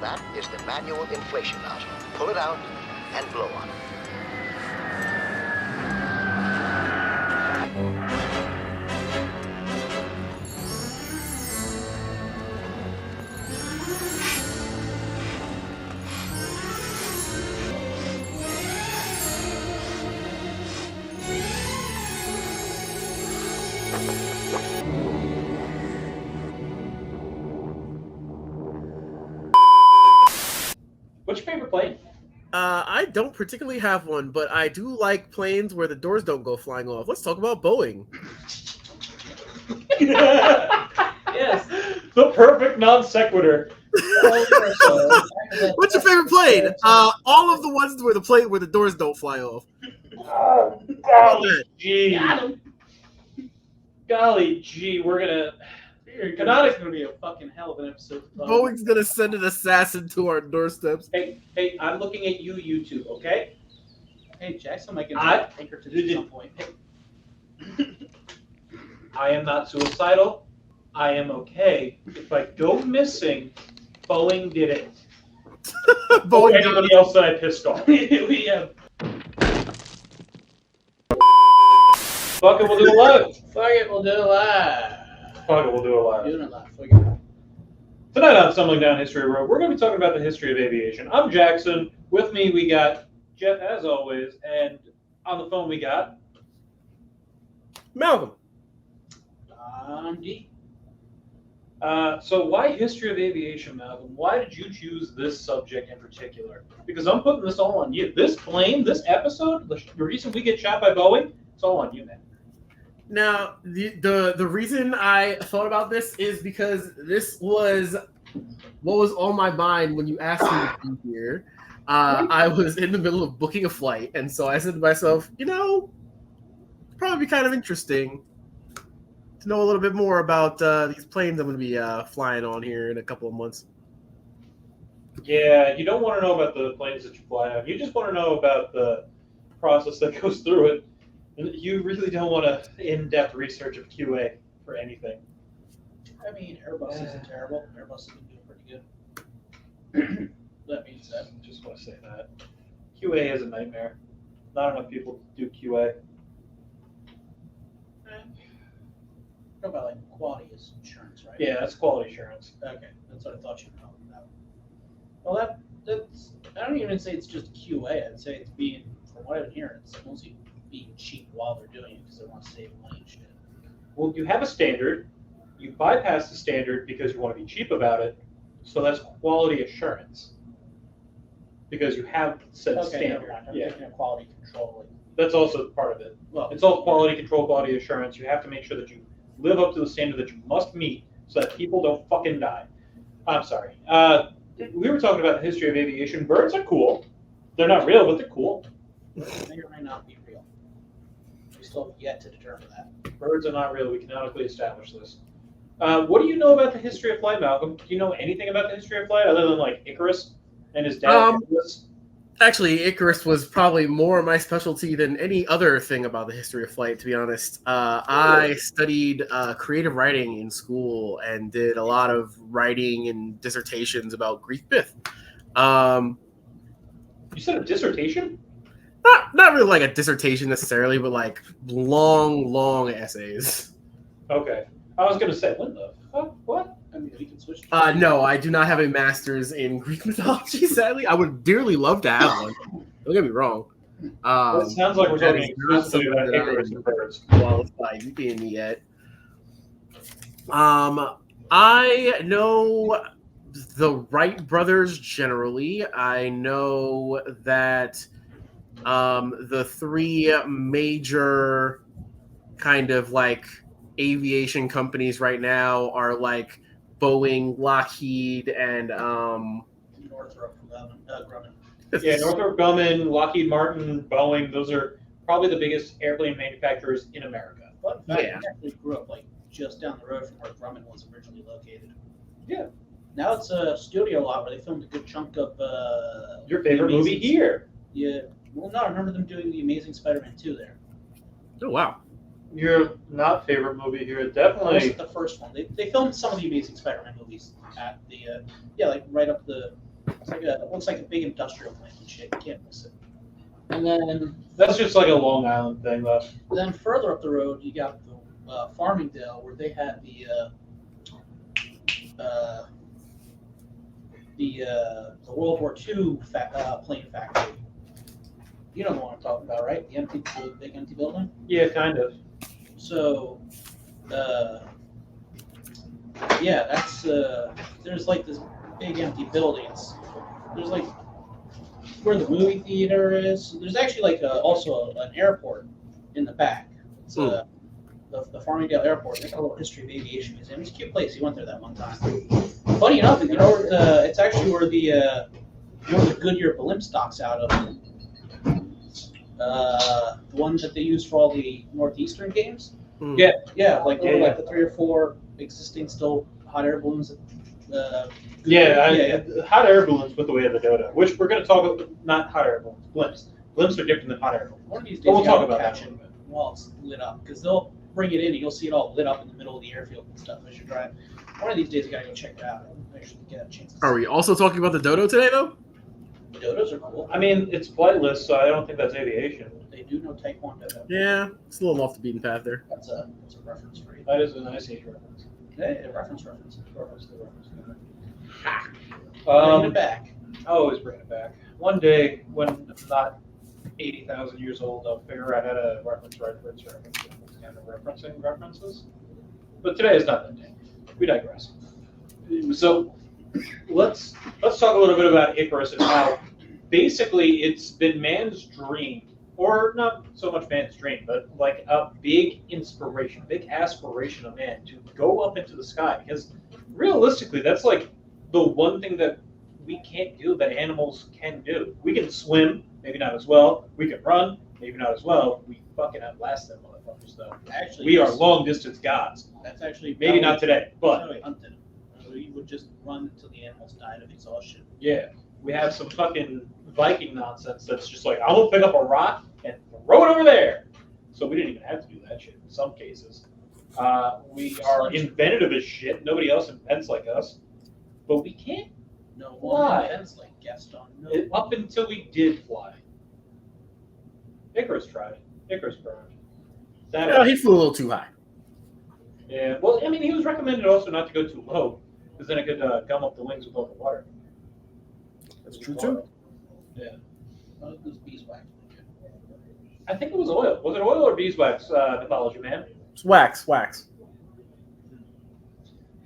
That is the manual inflation nozzle. Pull it out and blow on it. What's your favorite plane? I don't particularly have one, but I do like planes where the doors don't go flying off. Let's talk about Boeing. Yes, the perfect non sequitur. What's your favorite plane? All of the ones where the doors don't fly off. Oh, golly gee. Golly gee, we're gonna. Canonic's gonna be a fucking hell of an episode. Boeing's gonna send an assassin to our doorsteps. Hey, I'm looking at you, YouTube, okay? Hey, Jackson might get take her to some point. I am not suicidal. I am okay. If I go missing, Boeing did it. Boeing Anybody else that I pissed off? We have. Fuck it, we'll do it live. Fuck it, we'll do it live. Fuck it, we'll do it live. Doing it live. Fuck it. Tonight on Stumbling Down History Road, we're going to be talking about the history of aviation. I'm Jackson. With me, we got Jeff, as always, and on the phone we got Malcolm. D. So why history of aviation, Malcolm? Why did you choose this subject in particular? Because I'm putting this all on you. This plane, this episode, the reason we get shot by Boeing, it's all on you, man. Now, the reason I thought about this is because this was what was on my mind when you asked me to be here. I was in the middle of booking a flight, and so I said to myself, it'd probably be kind of interesting to know a little bit more about these planes I'm going to be flying on here in a couple of months. Yeah, you don't want to know about the planes that you fly on. You just want to know about the process that goes through it. You really don't want to in-depth research of QA for anything. I mean, Airbus isn't terrible. Airbus has been doing pretty good. That being said, I just want to say that. QA is a nightmare. Not enough people do QA. Talk about like quality assurance, right? Yeah, that's quality assurance. Okay, that's what I thought you were talking about. Well, that's I don't even say it's just QA. I'd say it's being, from what I'm hearing, it's mostly being cheap while they're doing it because they want to save money and shit. Well, you have a standard. You bypass the standard because you want to be cheap about it. So that's quality assurance. Because you have said standard. I'm thinking of quality control. That's also part of it. Well, It's all quality control, quality assurance. You have to make sure that you live up to the standard that you must meet so that people don't fucking die. I'm sorry. We were talking about the history of aviation. Birds are cool. They're not real, but they're cool. may or may not be real. We still have yet to determine that. Birds are not real. We canonically establish this. What do you know about the history of flight, Malcolm? Do you know anything about the history of flight other than like Icarus and his dad? Actually, Icarus was probably more my specialty than any other thing about the history of flight, to be honest. I studied creative writing in school and did a lot of writing and dissertations about Greek myth. You said a dissertation? Not really like a dissertation necessarily, but like long essays. Okay. I was going to say, what the fuck? What? I mean, we can switch. No, I do not have a master's in Greek mythology, sadly. I would dearly love to have one. Don't get me wrong. It sounds like we're that talking is not exclusively about something that Icarus and birds. qualified in yet. I know the Wright brothers generally. I know that the three major kind of like aviation companies right now are like Boeing, Lockheed, and Northrop Grumman. Yeah, Northrop Grumman, Lockheed Martin, Boeing, those are probably the biggest airplane manufacturers in America. But in fact, Yeah. I actually grew up like just down the road from where Grumman was originally located. Yeah. Now it's a studio lot where they filmed a good chunk of Your favorite the movie Amazing- here. Yeah. Well, no, I remember them doing the Amazing Spider-Man 2 there. oh wow. Your not favorite movie here, That definitely. wasn't the first one. They filmed some of the Amazing Spider-Man movies at the like right up the looks like a big industrial plant and shit. You can't miss it. And then That's just like a Long Island thing, though. further up the road, you got the Farmingdale, where they had the World War II plane factory. You know the one I'm talking about, right? The big empty building. Yeah, kind of. So, yeah, that's there's like this big empty buildings. There's like where the movie theater is. There's actually like also an airport in the back. It's the Farmingdale Airport. They got a little history of aviation museum. It's a cute place. You went there that one time. Funny enough, you know, it's actually where the Goodyear blimp stocks out of. The one that they use for all the Northeastern games. Yeah, like like the 3 or 4 existing still hot air balloons. Hot air balloons put the way of the dodo, which we're going to talk about. Not hot air balloons, blimps. Blimps are different than hot air balloons. One of these days, But we'll talk about that catch it while it's lit up, because they'll bring it in and you'll see it all lit up in the middle of the airfield and stuff as you're driving. One of these days, you gotta go check it out and actually get a chance. Are we also talking about the dodo today, though? Dodos are cool. I mean, it's flightless, so I don't think that's aviation. They do know Taekwondo. Yeah, it's a little off the beaten path there. That's a reference for you. That is a nice age reference. Hey, reference. Reference to reference. Bring it back. I always bring it back. One day, when I'm not 80,000 years old, I'll figure out how to reference kind of referencing references. But today is not that day. We digress. So let's talk a little bit about Icarus and how basically it's been man's dream, or not so much man's dream, but like a big inspiration, big aspiration of man to go up into the sky. Because realistically, that's like the one thing that we can't do that animals can do. We can swim, maybe not as well. We can run, maybe not as well. We fucking outlast them motherfuckers, though. Actually, We are long distance gods. That's actually Maybe not today, but probably hunting. We would just run until the animals died of exhaustion. yeah, we have some fucking Viking nonsense that's just like, I'm gonna pick up a rock and throw it over there. So we didn't even have to do that shit in some cases. We are inventive as shit. Nobody else invents like us, but we can't No Why? one invents like Gaston. No. up until we did fly. Icarus tried. Icarus burned. Yeah, he flew a little too high. Yeah, well, I mean, he was recommended also not to go too low, because then it could gum up the wings with all the water. That's true too. Yeah. What was beeswax? I think it was oil. Was it oil or beeswax, mythology man? It's wax.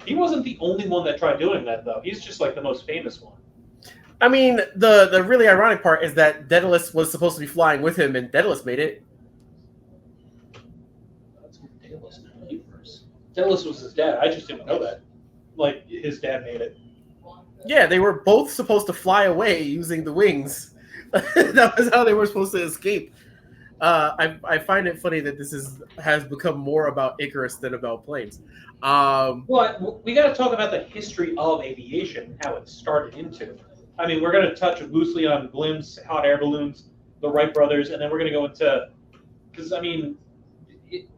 He wasn't the only one that tried doing that, though. He's just like the most famous one. I mean, the really ironic part is that Daedalus was supposed to be flying with him, and Daedalus made it. That's what Daedalus knew first. Daedalus was his dad. I just didn't know that. Like, his dad made it. Yeah, they were both supposed to fly away using the wings. That was how they were supposed to escape. I find it funny that this has become more about Icarus than about planes. Well, we got to talk about the history of aviation, how it started into. I mean, we're going to touch loosely on blimps, hot air balloons, the Wright brothers, and then we're going to go into, because I mean, it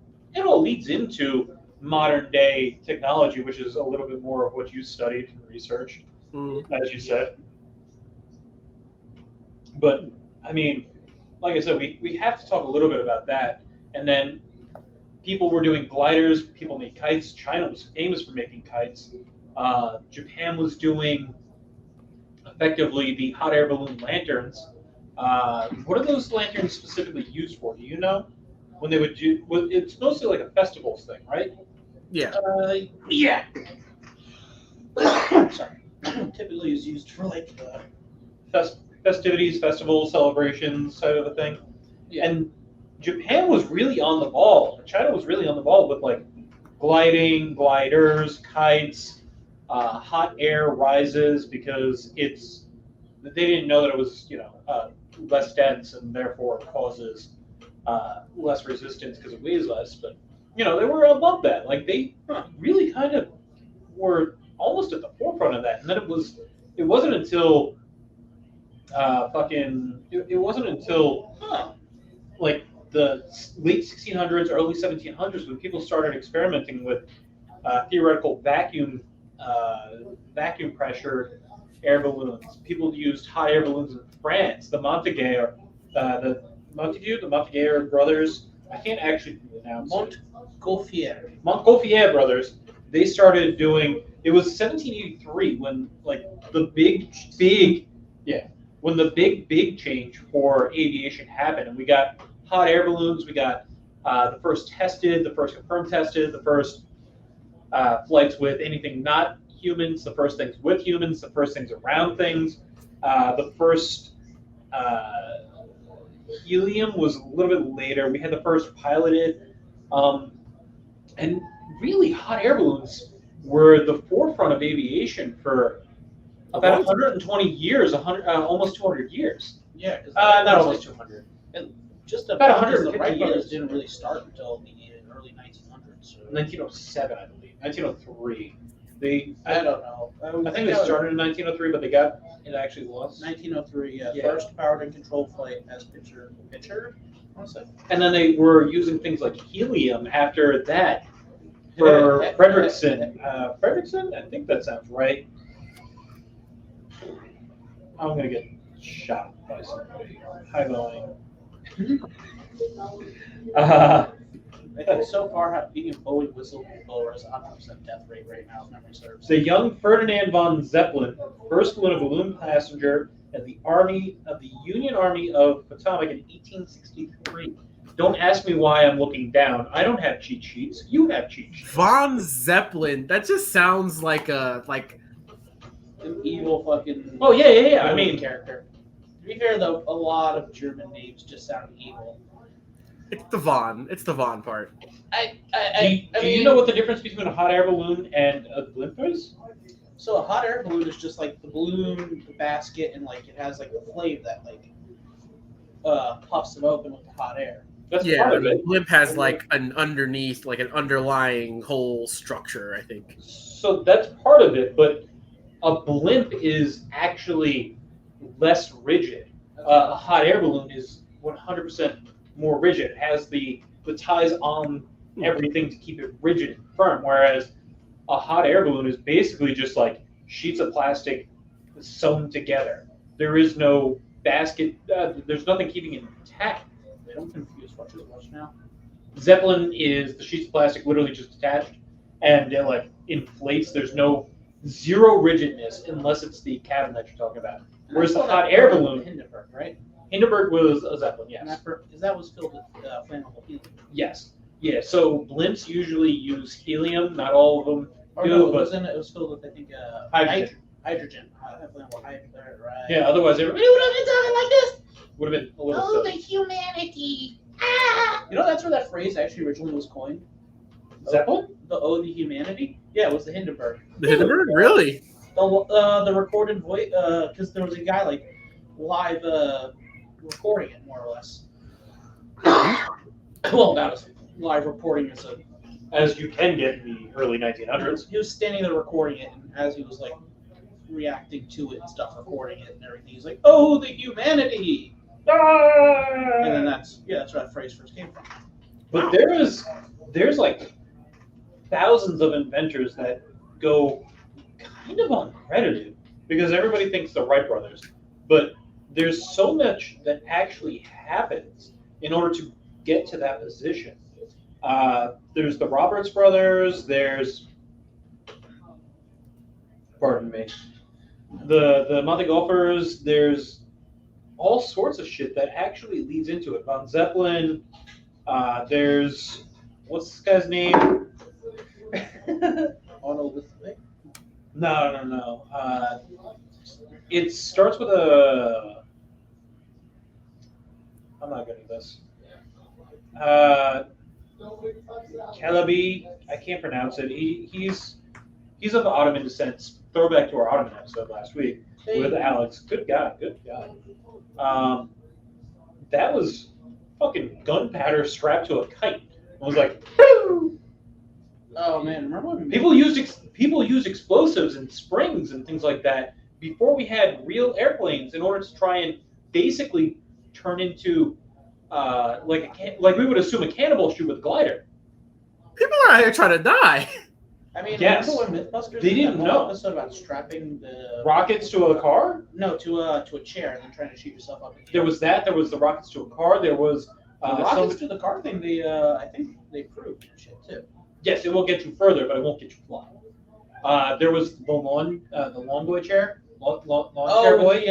all leads into modern day technology, which is a little bit more of what you studied and researched, as you said. But I mean, like I said, we have to talk a little bit about that, and then people were doing gliders, people made kites. China was famous for making kites. Japan was doing effectively the hot air balloon lanterns. What are those lanterns specifically used for? Do you know? When they would do, it's mostly like a festivals thing, right? Yeah. Yeah. Sorry. Typically is used for like Festivities, festivals, celebrations, type of a thing. Yeah. And Japan was really on the ball. China was really on the ball with like gliding, gliders, kites, hot air rises, because they didn't know that it was less dense and therefore causes less resistance because it weighs less. But they were above that. Like they really kind of were almost at the forefront of that. And then it wasn't until like the late 1600s, early 1700s when people started experimenting with theoretical vacuum pressure air balloons. People used hot air balloons in France. The Montgolfier brothers. I can't actually pronounce it. Montgolfier brothers. They started doing. It was 1783 when like the big change for aviation happened, and we got hot air balloons. We got the first tested, the first confirmed tested, the first flights with anything not humans, the first things with humans, the first things around things. The first helium was a little bit later. We had the first piloted, and really hot air balloons were the forefront of aviation for about 120 years, almost 200 years. Yeah, not almost 200. And just About because 150 the Wright years. brothers didn't really start until the early 1900s. So 1907, I believe. 1903. I don't know. I think they started in 1903, but it actually was. 1903, Yeah. First powered and controlled flight as pictured. And then they were using things like helium after that for Fredrickson. Fredrickson? I think that sounds right. I'm going to get shot by somebody. Hi, Boeing. I think so far, being a Boeing whistleblower is 100% death rate right now, if memory serves. The young Ferdinand von Zeppelin first flew a balloon passenger at the Union Army of Potomac in 1863. Don't ask me why I'm looking down. I don't have cheat sheets. You have cheat sheets. Von Zeppelin. That just sounds like an evil fucking. Oh yeah. I mean, character. To be fair, though, a lot of German names just sound evil. it's the Von part. Do you know what the difference between a hot air balloon and a blimp is? So a hot air balloon is just like the balloon, the basket, and like it has like a flame that like puffs it open with the hot air. That's Yeah, part of the it. blimp has like an underneath, like an underlying whole structure, I think. So that's part of it, but a blimp is actually less rigid. A hot air balloon is 100% more rigid. It has the ties on everything to keep it rigid and firm, whereas a hot air balloon is basically just like sheets of plastic sewn together. There is no basket. There's nothing keeping it intact. I'm confused. What is it now? Zeppelin is the sheets of plastic literally just attached, and it like inflates. There's zero rigidness unless it's the cabin that you're talking about. Whereas the hot air balloon, Hindenburg, right? Hindenburg was a Zeppelin, yes. Because that was filled with flammable helium. Yes. Yeah, so blimps usually use helium. Not all of them Or do, no, it but wasn't. It was filled with I think hydrogen. Hydrogen. Flammable hydrogen, right? Yeah, otherwise everybody would have been talking like this. Would have been a little Oh, the silly. humanity! Ah! You know that's where that phrase actually originally was coined. Zeppelin? The ode to humanity. Yeah, it was the Hindenburg. The Hindenburg, really? The recorded voice, because there was a guy like live recording it more or less. Well, not as live recording As you can get in the early 1900s. he was standing there recording it, and as he was like reacting to it and stuff, recording it and everything, he's like, "Oh, the humanity!" And then that's where that phrase first came from. But there's like thousands of inventors that go kind of uncredited because everybody thinks the Wright brothers, but there's so much that actually happens in order to get to that position. There's the Roberts brothers. There's, pardon me, the Montgolfiers. There's all sorts of shit that actually leads into it. Von Zeppelin. There's what's this guy's name? No. It starts with a. I'm not good at this. Celebi, I can't pronounce it. He's of Ottoman descent. Throwback to our Ottoman episode last week with Alex. Good guy. That was fucking gunpowder strapped to a kite. I was like, woo! Oh man, remember when People used explosives and springs and things like that before we had real airplanes in order to try and basically turn into like we would assume a cannibal chute with a glider. People are out here trying to die. I mean, Yes. remember when MythBusters They did didn't that know. whole episode about strapping the Rockets to a car? No, to a chair and then trying to shoot yourself up. There was that. There was the rockets to a car. There was The rockets to the car thing. They I think they proved shit too. Yes, it will get you further, but it won't get you flying. There was the lawn boy chair, lawn chair boy.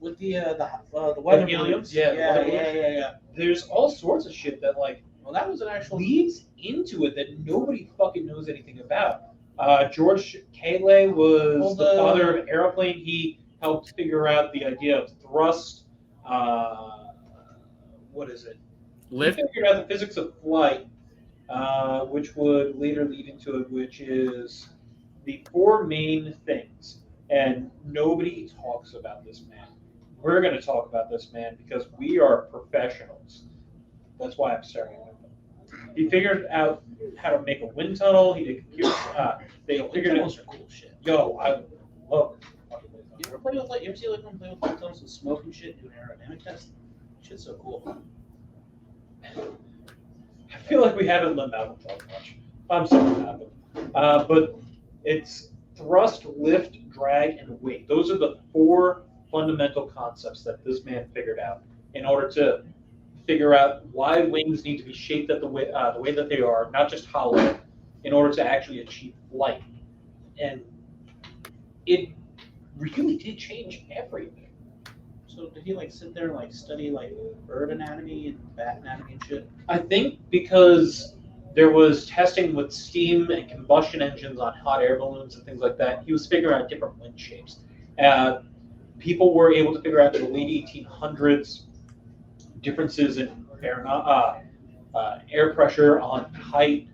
With the weather heliums? balloons. Yeah, the weather yeah. There's all sorts of shit that like Well, that was an actual. leads into it that nobody fucking knows anything about. George Cayley was the father of aeroplane. He helped figure out the idea of thrust. What is it? Lift. He figured out the physics of flight, which would later lead into it, which is the four main things. And nobody talks about this man. We're going to talk about this man because we are professionals. That's why I'm staring at him. He figured out how to make a wind tunnel. He did computers. They figured out. Are cool shit. Yo, I love it. You ever play with like? You ever see like when play with wind tunnels with smoke and shit, do an aerodynamic test? Shit's so cool. I feel like we haven't let Malcolm talk much. I'm sorry, Malcolm. But it's thrust, lift, drag, and weight. Those are the four fundamental concepts that this man figured out in order to figure out why wings need to be shaped the way that they are, not just hollow, in order to actually achieve flight. And it really did change everything. So did he like sit there and like study like bird anatomy and bat anatomy and shit? I think because there was testing with steam and combustion engines on hot air balloons and things like that, he was figuring out different wind shapes. People were able to figure out in the late 1800s differences in air pressure on height,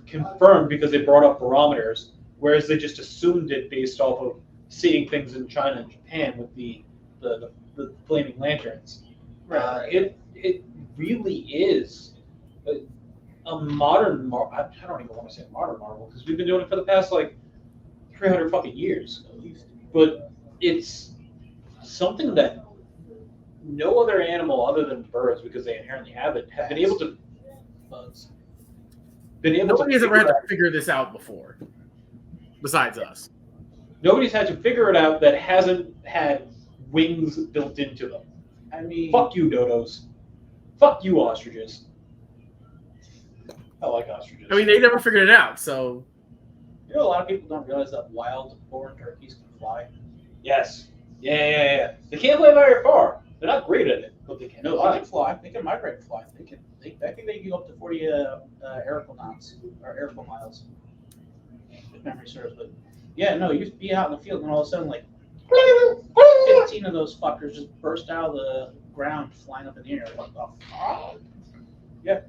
confirmed because they brought up barometers, whereas they just assumed it based off of seeing things in China and Japan with the flaming lanterns. Right. It really is a modern I don't even want to say a modern marvel because we've been doing it for the past 300 fucking years at least. But it's something that no other animal other than birds, because they inherently have it, have been able to. Bugs. Nobody has ever had to figure this out before, besides us. Nobody's had to figure it out that hasn't had wings built into them. I mean, Fuck you, dodos. Fuck you, ostriches. I like ostriches. I mean, they never figured it out, so. you know, a lot of people don't realize that wild-born turkeys can fly. Yes. Yeah. They can't fly very far. They're not great at it, but they can No, fly. they can fly. They can migrate and fly. I think they can go up to 40 aerial knots or aerial miles, if memory serves. But yeah, no, you be out in the field and all of a sudden 15 of those fuckers just burst out of the ground, flying up in the air. Like, oh. Yeah,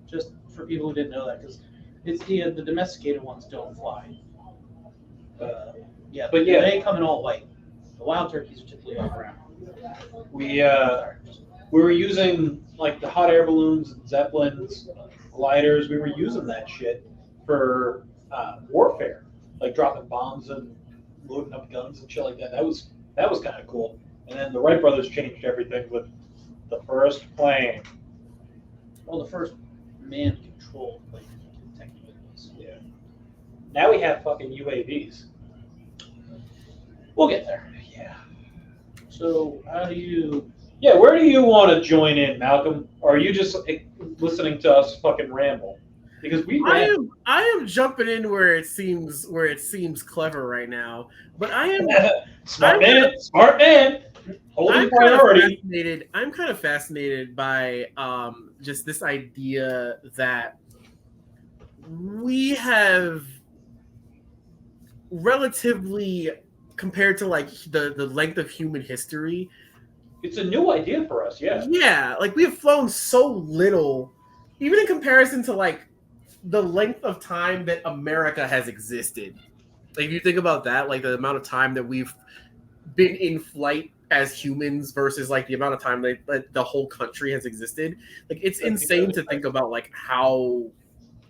just for people who didn't know that, because it's the domesticated ones don't fly. But yeah. They come in all white. The wild turkeys are typically all brown. We were using the hot air balloons, and zeppelins, gliders. We were using that shit for warfare, like dropping bombs and loading up guns and shit like that. That was kind of cool. And then the Wright brothers changed everything with the first plane. Well, the first man-controlled plane, technically was. Yeah. Now we have fucking UAVs. We'll get there. Yeah. So, how do you? Yeah, where do you want to join in, Malcolm? Or are you just listening to us fucking ramble? Because I am jumping in where it seems clever right now, but I am smart man, holding priority. I'm kind of fascinated by just this idea that we have relatively, compared to the length of human history. It's a new idea for us, yeah. Yeah, we have flown so little, even in comparison to the length of time that America has existed. If you think about that, the amount of time that we've been in flight as humans versus the amount of time that the whole country has existed, it's insane to think about how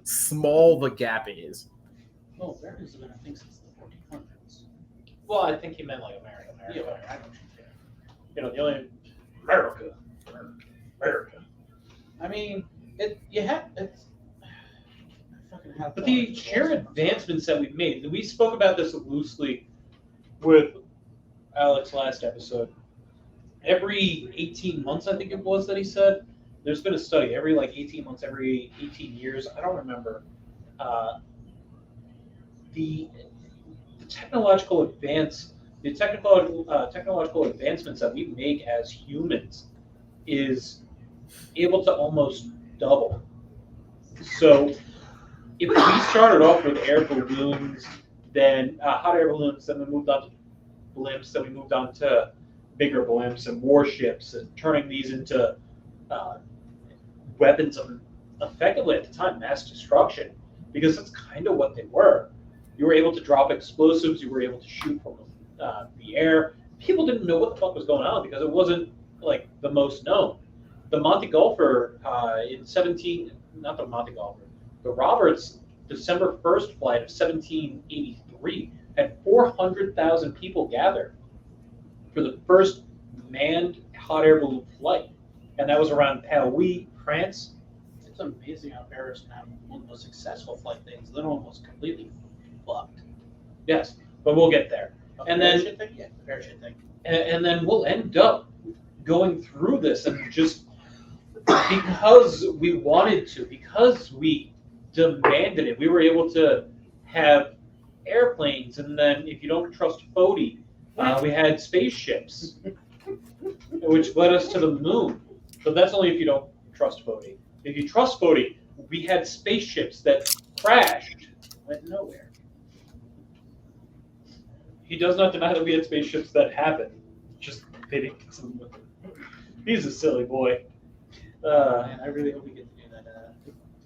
small the gap is. Oh, America's been, I think, since the 1400s. Well, I think he meant America. Yeah, I don't know. The only America. I mean, it's. I fucking But the sheer advancements that we've made, we spoke about this loosely with Alex last episode. Every 18 months, I think it was that he said, there's been a study every like 18 months, every 18 years. I don't remember. The technological technological advancements that we make as humans is able to almost double. So if we started off with air balloons, then hot air balloons, then we moved on to blimps, then we moved on to bigger blimps and warships, and turning these into weapons of effectively at the time mass destruction, because that's kind of what they were. You were able to drop explosives, you were able to shoot from the air. People didn't know what the fuck was going on because it wasn't like the most known. The Monte Golfer the Roberts December 1st flight of 1783 had 400,000 people gathered for the first manned hot air balloon flight. And that was around Paris, France. It's amazing how Paris can have one of the most successful flight things. They're almost completely fucked. Yes, but we'll get there. And then, the parachute thing. and then we'll end up going through this and just because we wanted to, because we demanded it, we were able to have airplanes. And then, if you don't trust Fody, we had spaceships, which led us to the moon. But that's only if you don't trust Fody. If you trust Fody, we had spaceships that crashed, went nowhere. He does not deny that we had spaceships that happened. Just they didn't get some with him. He's a silly boy. Man, I really hope we get to do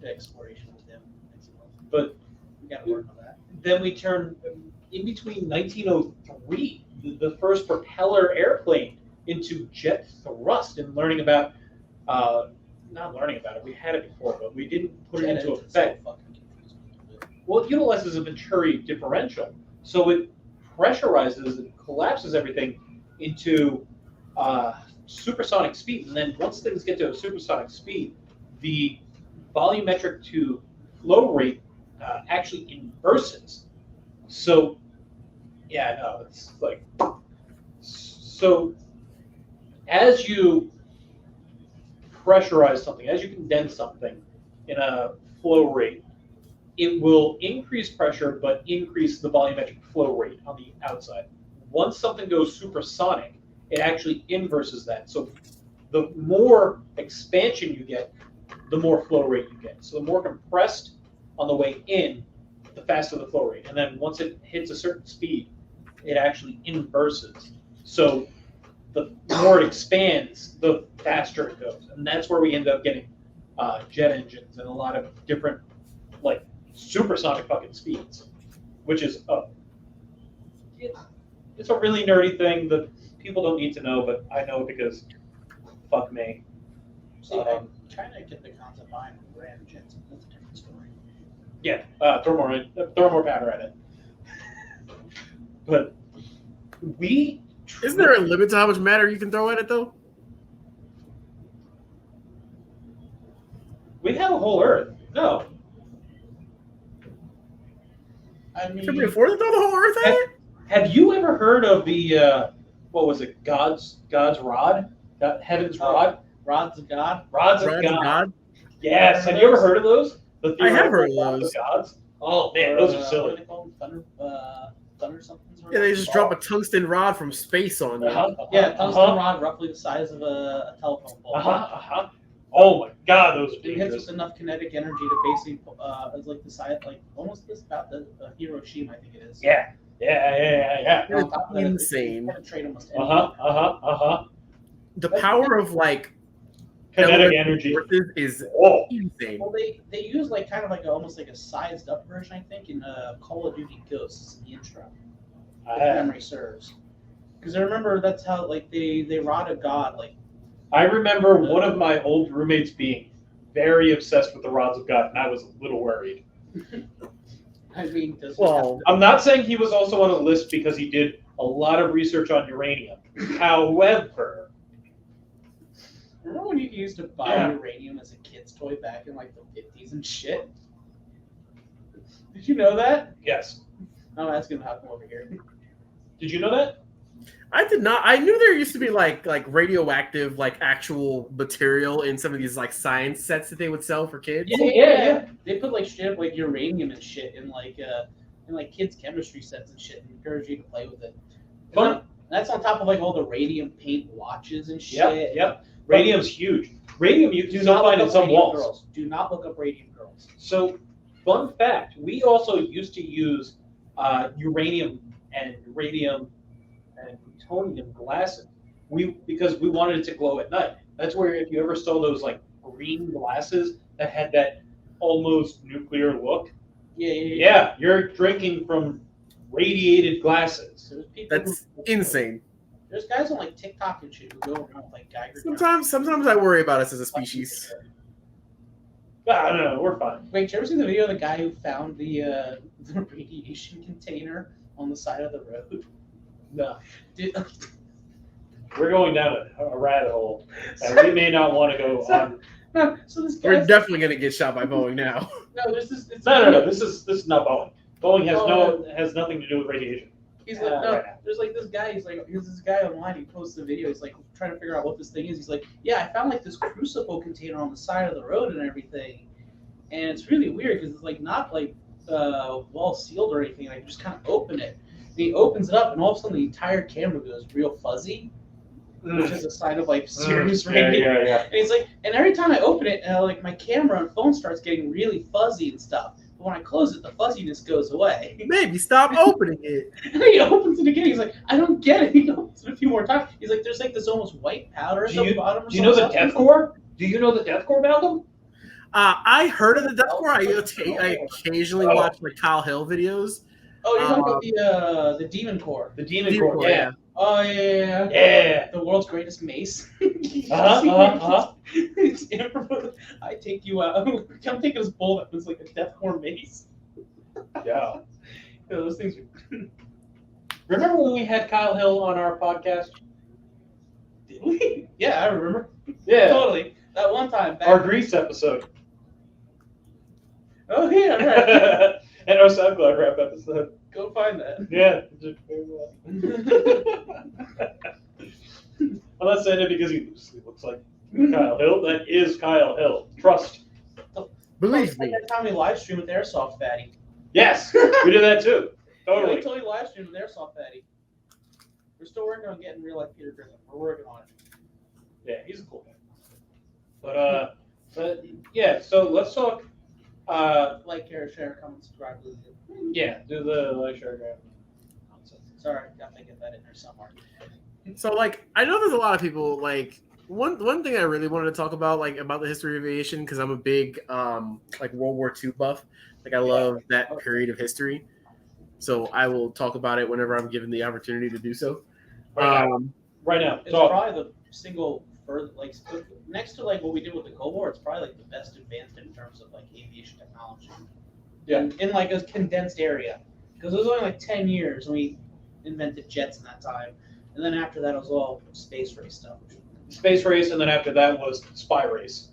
that exploration with him next month. But we got to work on that. Then we turn in between 1903, the first propeller airplane, into jet thrust, and learning about, not learning about it, we had it before, but we didn't put it into effect. Well, it utilizes a Venturi differential, so it pressurizes and collapses everything into supersonic speed. And then once things get to a supersonic speed, the volumetric to flow rate actually inverses. So, yeah, no, it's like, so as you pressurize something, as you condense something in a flow rate, it will increase pressure but increase the volumetric flow rate on the outside. Once something goes supersonic, it actually inverses that. So the more expansion you get, the more flow rate you get. So the more compressed on the way in, the faster the flow rate. And then once it hits a certain speed, it actually inverses. So the more it expands, the faster it goes. And that's where we end up getting jet engines and a lot of different, like, supersonic fucking speeds, which is it's a really nerdy thing that people don't need to know, but I know because fuck me. See, I'm trying to get the concept behind ramjets. That's a different story. Yeah, throw more powder at it. But isn't there a limit to how much matter you can throw at it, though? We have a whole Earth. No. I mean, Can we afford to throw the whole Earth at it? Have you ever heard of the what was it? God's rod, heaven's rod, rods of God. rods of God. Yes. Have you ever heard of those? The I have heard of theoretical rods those. Gods. Oh man, those are silly. What are they called? Thunder something. Yeah, they just drop a tungsten rod from space on you. Yeah, tungsten rod, roughly the size of a telephone pole. Oh my God, those are It hits dangerous. with enough kinetic energy to basically, it's like the size, like almost this about the Hiroshima, I think it is. Yeah. It's On top of that, insane. It penetrate almost anything. The power of like Kinetic energy. is Oh. insane. Well, they use like kind of like almost like a sized up version, I think, in Call of Duty Ghosts in the intro. If memory serves. Because I remember that's how like they rod of God like. I remember one of my old roommates being very obsessed with the rods of God, and I was a little worried. I mean, I'm not saying he was also on a list because he did a lot of research on uranium. However, remember when you used to buy uranium as a kid's toy back in like the 50s and shit? Did you know that? Yes. I'm asking him how come over here. Did you know that? I did not. I knew there used to be like radioactive like actual material in some of these like science sets that they would sell for kids. Yeah. They put like straight up like uranium and shit in like kids chemistry sets and shit, and encourage you to play with it. Fun. That's on top of like all the radium paint watches and shit. Yep. Radium's huge. Radium you can Do still not find look in up some radium walls. girls. Do not look up radium girls. So, fun fact: we also used to use uranium and radium and plutonium glasses. Because we wanted it to glow at night. That's where if you ever saw those like green glasses that had that almost nuclear look, yeah, you're drinking from radiated glasses. So there's people That's insane. There's guys on like TikTok and shit who go around with like Geiger Sometimes I worry about us as a species. I don't know. We're fine. Wait, did you ever see the video of the guy who found the radiation container on the side of the road? No, Dude, we're going down a rabbit hole, and we may not want to go on. no, so this We're guy. definitely gonna get shot by Boeing now. No, there's this. It's No. This is not Boeing. Boeing has Oh, has nothing to do with radiation. He's like, Right no, now. there's like this guy. Here's this guy online. He posts a video. He's like trying to figure out what this thing is. He's like, yeah, I found like this crucible container on the side of the road and everything, and it's really weird because it's like not like well sealed or anything. Like you just kind of open it. And he opens it up, and all of a sudden the entire camera goes real fuzzy, which is a sign of like serious radiation. Yeah. And he's like, and every time I open it, like my camera and phone starts getting really fuzzy and stuff. But when I close it, the fuzziness goes away. Maybe stop opening it. And he opens it again. He's like, I don't get it. He opens it a few more times. He's like, there's like this almost white powder at the bottom. Do you know the death core? Do you know the death core, Malcolm? I heard of the death core. I occasionally watch like Kyle Hill videos. Oh, you're talking about the demon core. The demon core. Yeah. Oh yeah. Yeah. The world's greatest mace. It's I take you out. I'm taking this bullet. It's like a death core mace. Yeah. Those things are. Remember when we had Kyle Hill on our podcast? Did we? Yeah, I remember. Yeah. Totally. That one time. Our Grease episode. Oh yeah, right. And our SoundCloud rap episode. Go find that. Yeah. I'm not saying it because he looks like Kyle Hill. That is Kyle Hill. Trust. Believe me. That time we live stream with Airsoft Fatty. Yes, we did that too. Totally. We totally live stream with Airsoft Fatty. We're still working on getting real life Peter Griffin. We're working on it. Yeah, he's a cool guy. But yeah, so let's talk. Like, share, comment, subscribe. Yeah, do the like, share, grab. Sorry, got to get that in there somewhere. So like I know there's a lot of people like one thing I really wanted to talk about like about the history of aviation because I'm a big like World War II buff. Like I love that period of history. So I will talk about it whenever I'm given the opportunity to do so. Right now. It's Talk. probably the single further like next to like what we did with the Cold War. It's probably like the best advanced in terms of like aviation technology. Yeah. In like a condensed area, because it was only like 10 years and we invented jets in that time, and then after that it was all space race stuff. Space race, and then after that was spy race.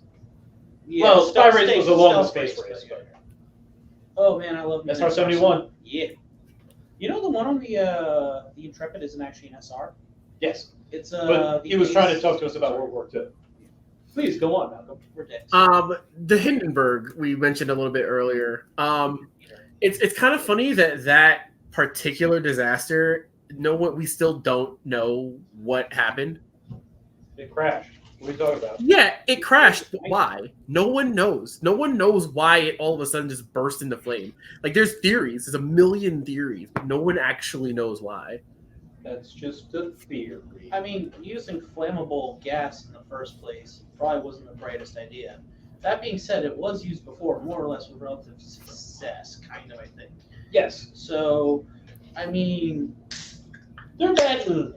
Yeah, Well, spy race stealth was along the stealth space race. but- Oh man, I love SR-71. Yeah. You know the one on the Intrepid isn't actually an SR. Yes, It's but he was trying to talk to us about World War II. Please go on, Malcolm. We're dead. The Hindenburg we mentioned a little bit earlier. It's kind of funny that particular disaster. We still don't know what happened. It crashed. What are you talking about? Yeah, it crashed. But why? No one knows. No one knows why it all of a sudden just burst into flame. Like there's theories. There's a million theories, but no one actually knows why. That's just a theory. I mean, using flammable gas in the first place probably wasn't the brightest idea. That being said, it was used before, more or less with relative success, kind of, I think. Yes, So, I mean, they're batting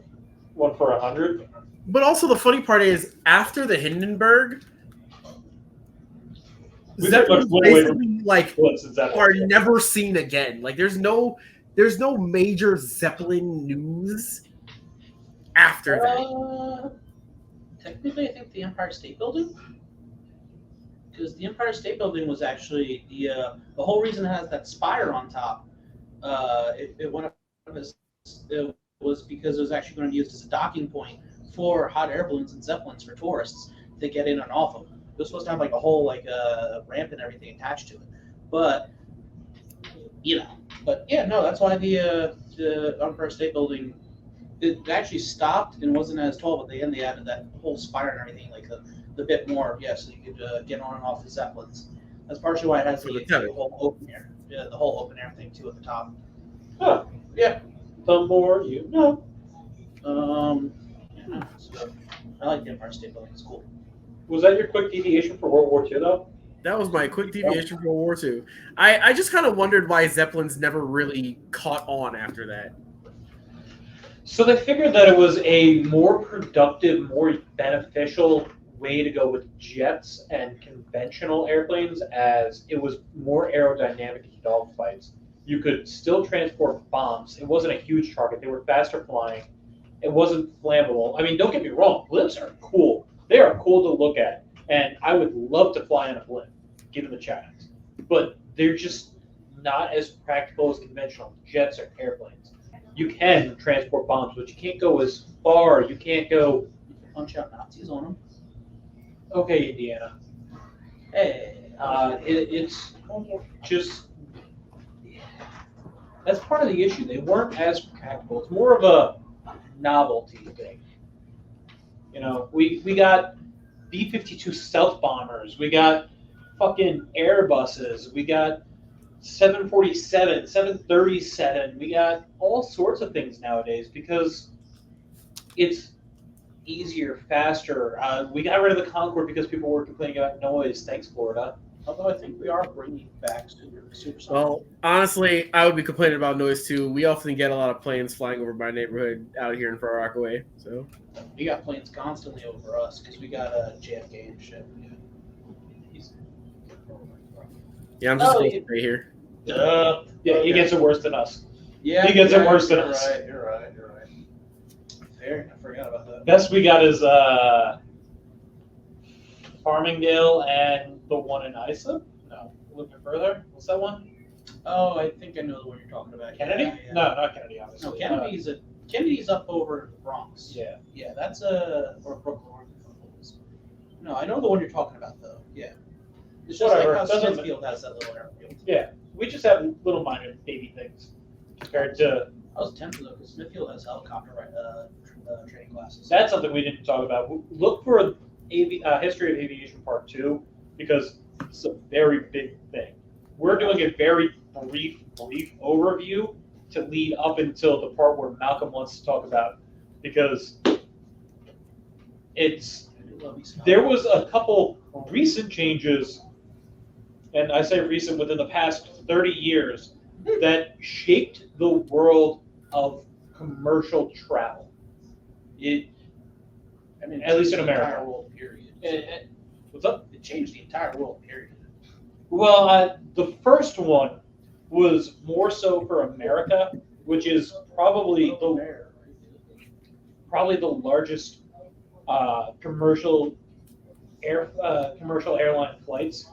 1 for 100. But also the funny part is after the Hindenburg, We Zeppelins pretty much went away from basically like bullets and Zeppelins. are never seen again. Like there's no major Zeppelin news after that. technically, I think the Empire State Building. because the Empire State Building was actually the whole reason it has that spire on top. It went up as it was because it was actually going to be used as a docking point for hot air balloons and zeppelins for tourists to get in and off of. It was supposed to have like a whole ramp and everything attached to it, but no, that's why the Empire State Building it actually stopped and wasn't as tall, but at the end they added that whole spire and everything, like the bit more, so you could get on and off the zeppelins. That's partially why it has the whole open air, the whole open air thing too at the top. Huh. Yeah. The more you know. So I like the Empire State Building. It's cool. Was that your quick deviation for World War II, though? That was my quick deviation from World War II. I just kind of wondered why Zeppelins never really caught on after that. So they figured that it was a more productive, more beneficial way to go with jets and conventional airplanes, as it was more aerodynamic in dogfights. You could still transport bombs. It wasn't a huge target. They were faster flying. It wasn't flammable. I mean, don't get me wrong. Blimps are cool. They are cool to look at. And I would love to fly in a blimp, given the chance. But they're just not as practical as conventional jets or airplanes. You can transport bombs, but you can't go as far. You can't go... Punch out Nazis on them. Okay, Indiana. Hey. It's just... That's part of the issue. They weren't as practical. It's more of a novelty thing. You know, we got B-52 stealth bombers. We got fucking Airbuses. We got 747, 737. We got all sorts of things nowadays because it's easier, faster. We got rid of the Concorde because people were complaining about noise. Thanks, Florida. Although I think we are bringing back supersonic. Well, honestly, I would be complaining about noise too. We often get a lot of planes flying over my neighborhood out here in Far Rockaway. So we got planes constantly over us because we got JFK and shit. Yeah, I'm just going to stay here. Yeah, he gets it worse than us. Yeah, he gets it worse than us. You're right. Fair. I forgot about that. Best we got is Farmingdale and the one in Isa. No, a little bit further. What's that one? Oh, I think I know the one you're talking about. Kennedy? Yeah. No, not Kennedy, obviously. No, Kennedy's up over the Bronx. Yeah, that's or Brooklyn. No, I know the one you're talking about though. Yeah, it's just Whatever. like how Smithfield has that little airfield. Yeah, we just have little minor baby things compared to. I was tempted though because Smithfield has helicopter training classes. That's something we didn't talk about. Look for History of Aviation Part 2 because it's a very big thing. We're doing a very brief overview to lead up until the part where Malcolm wants to talk about, because there was a couple recent changes, and I say recent within the past 30 years, that shaped the world of commercial travel. At least in America. Entire world, period. What's up? It changed the entire world, period. Well, the first one was more so for America, which is probably the largest commercial airline flights,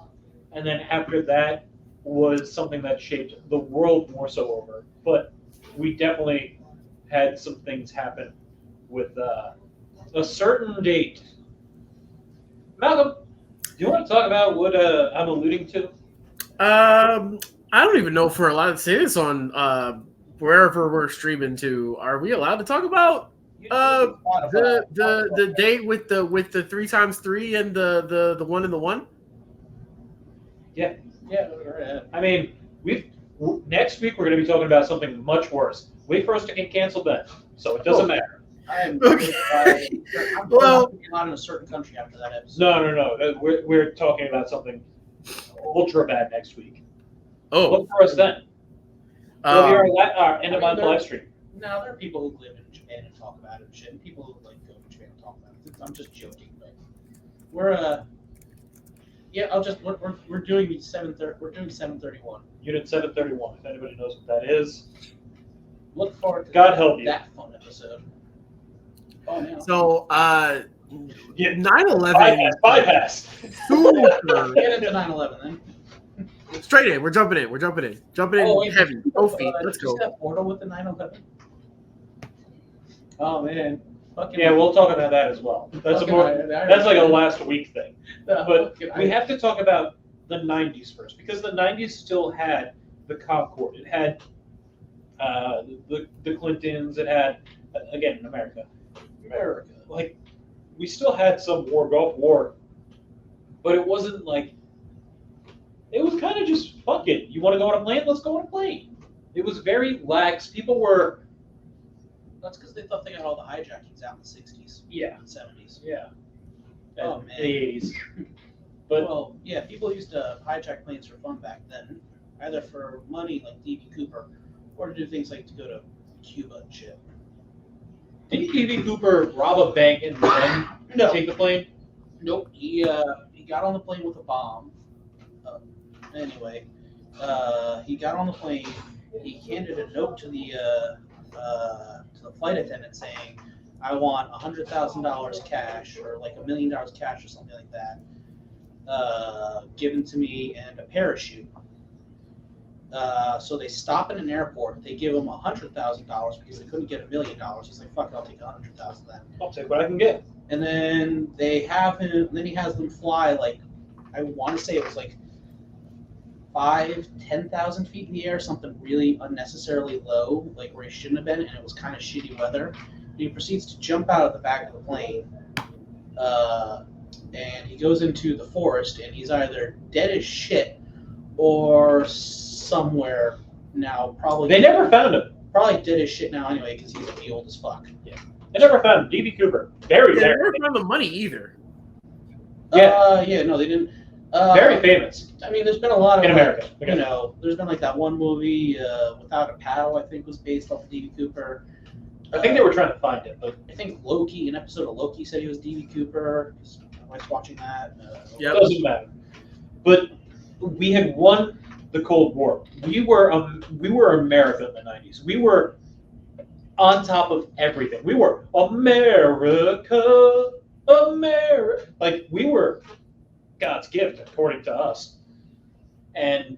and then after that was something that shaped the world more so over. But we definitely had some things happen with a certain date. Malcolm, do you want to talk about what I'm alluding to? I don't even know if we're allowed to say this on wherever we're streaming to. Are we allowed to talk about the date with the 3x3 and the 1 and the 1? Yeah. Yeah. I mean, next week we're going to be talking about something much worse. Wait for us to get canceled then, so it doesn't matter. I'm Well, not in a certain country after that episode. No. We're talking about something ultra bad next week. Oh, Look for us then. It'll be our end of month live stream. No, there are people who live in Japan and talk about it and shit, and people who like go to Japan and talk about it. I'm just joking, but we're we're doing 730. We're doing 731. Unit 731. If anybody knows what that is, Look forward to God help you. That fun episode. Oh man. So Yeah. 9/11. Bypass. Super. Get into 9/11 then. Straight in. We're jumping in. Jumping in wait, heavy. Both feet. Let's did you go. see that portal with the 9/11? Oh man. Fucking Yeah, we'll talk about that as well. That's that's like a last week thing. But we have to talk about the 90s first, because the 90s still had the Concorde. It had the Clintons. It had, again, in America. Like, we still had some Gulf War, but it wasn't like, it was kind of just, fuck it. You want to go on a plane? Let's go on a plane. It was very lax. People were... That's because they thought they got all the hijackings out in the 60s. Yeah. And 70s. Yeah. Oh, And man. the 80s. But well, yeah, people used to hijack planes for fun back then, either for money like D.B. Cooper, or to do things like to go to Cuba and shit. didn't D.B. Cooper rob a bank and then take the plane? Nope. He got on the plane with a bomb. Anyway, he got on the plane. He handed a note to the flight attendant saying, "I want $100,000 cash, or like $1 million cash, or something like that, given to me, and a parachute." So they stop in an airport. They give him $100,000 because they couldn't get $1 million. He's like, "Fuck it, I'll take $100,000 then." I'll take what I can get. And then they have him. Then he has them fly like, I want to say it was like 10,000 feet in the air, something really unnecessarily low, like where he shouldn't have been, and it was kind of shitty weather. And he proceeds to jump out of the back of the plane, and he goes into the forest, and he's either dead as shit or somewhere now. Probably They never found him. Probably dead as shit now anyway, because he's be old as fuck. They never found him. D.B. Cooper. Very, They very never found the money either. Yeah. No, they didn't. Very famous I mean, there's been a lot of in America. You know, there's been like that one movie, Without a Paddle, I think, was based off of D.B. Cooper. I think they were trying to find him, but I think Loki, an episode of Loki, said he was D.B. Cooper. My wife's watching that. Yep. it doesn't matter. But we had won the Cold War. We were America in the 90s. We were on top of everything. We were America. Like, we were God's gift, according to us. And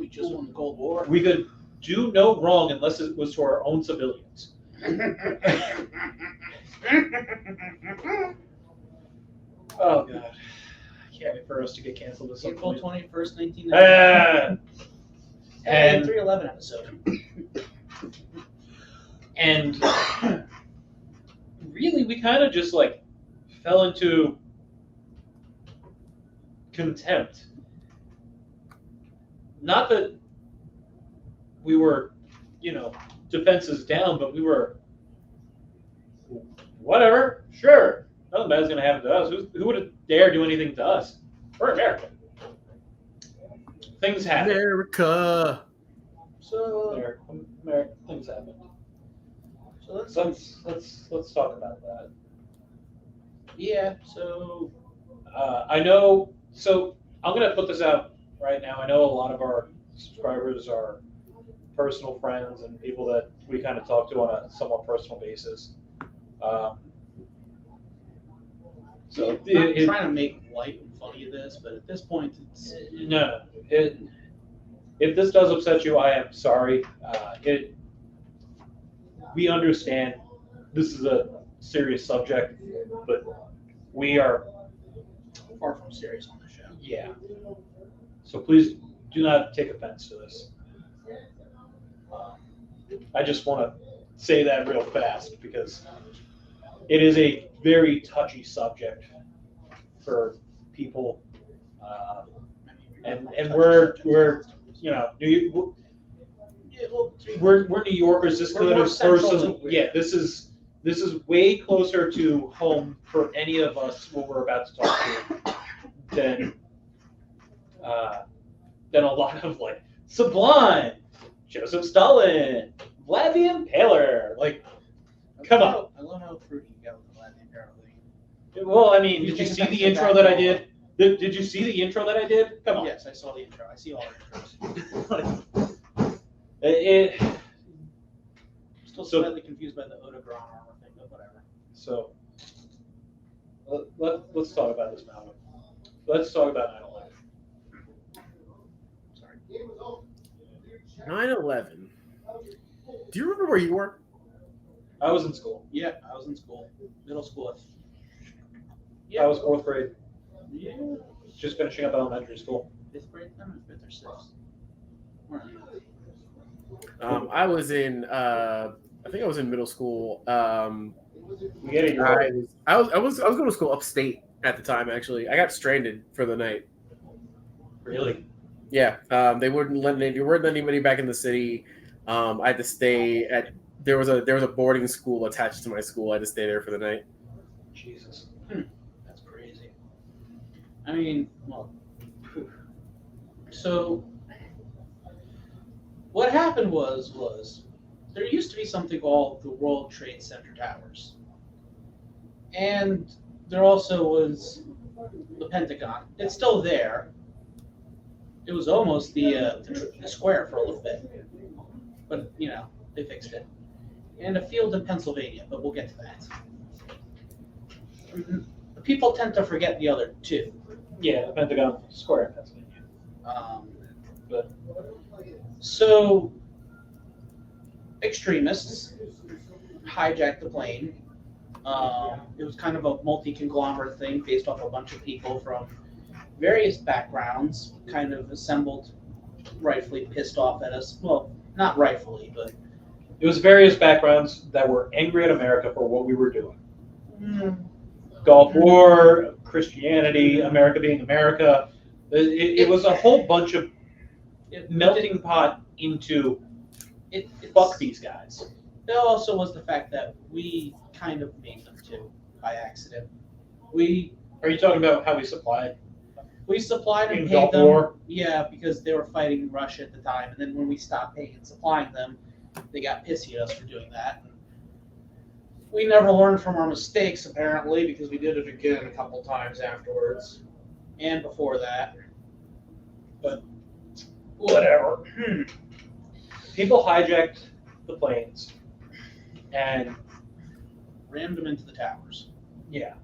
We just won the Cold War. we could do no wrong unless it was to our own civilians. Oh, God. I can't wait for us to get canceled at some April point. 21st, 1990. And 311 episode. And really, we kind of just like fell into contempt. Not that we were, defenses down, but we were, whatever, sure, nothing bad's gonna happen to us. Who would have dared do anything to us? We're America. Things happen. America. So, America. Things happen. so let's Let's talk about that. yeah. So I know. So I'm gonna put this out right now. I know a lot of our subscribers are personal friends and people that we kind of talk to on a somewhat personal basis. So I'm not trying to make light and funny of this, but at this point, it's no. If this does upset you, I am sorry. We understand this is a serious subject, but we are far from serious on the show. Yeah. So please do not take offense to this. I just want to say that real fast because it is a very touchy subject for people, and we're we're New Yorkers. This We're could more have central than this is way closer to home for any of us what we're about to talk to than a lot of like Sublime, Joseph Stalin, Vlad the Impaler. Like, come on. I love how fruity you got with the Vlad the Impaler thing. Well, I mean, did you see the intro that I did? Did you see the intro that I did? Come on. Yes, I saw the intro. I see all the intros. Still So- slightly confused by the Otogron armor thing, but whatever. So, Let's talk about this now. Let's talk about 9/11. 9/11. Do you remember where you were? I was in school. Yeah, I was in school, middle school. I was 4th grade, Yeah, just finishing up elementary school. 5th grade, then 5th or 6th. Where are you? I was in. I think I was in middle school. We get it. You're right. I was going to school upstate at the time. Actually, I got stranded for the night. Really? Yeah, they weren't letting anybody back in the city. I had to stay at. There was a boarding school attached to my school. I had to stay there for the night. Jesus. That's crazy. I mean, well, so what happened was there used to be something called the World Trade Center Towers, and there also was the Pentagon. It's still there. It was almost the square for a little bit, but they fixed it. And a field in Pennsylvania, but we'll get to that. People tend to forget the other two. Yeah, the Pentagon Square in Pennsylvania. But so extremists hijacked the plane. It was kind of a multi-conglomerate thing based off a bunch of people from various backgrounds, kind of assembled, rightfully pissed off at us. Well, not rightfully, but It was various backgrounds that were angry at America for what we were doing. Gulf War, Christianity, America being America. It was a whole bunch of melting pot into fuck these guys. There also was the fact that we kind of made them too by accident. Are you talking about how we supplied? We supplied and In paid Gulf them. War? Yeah, because they were fighting Russia at the time, and then when we stopped paying and supplying them, they got pissy at us for doing that. We never learned from our mistakes, apparently, because we did it again a couple times afterwards, and before that. But whatever. People hijacked the planes, and Rammed them into the towers. yeah,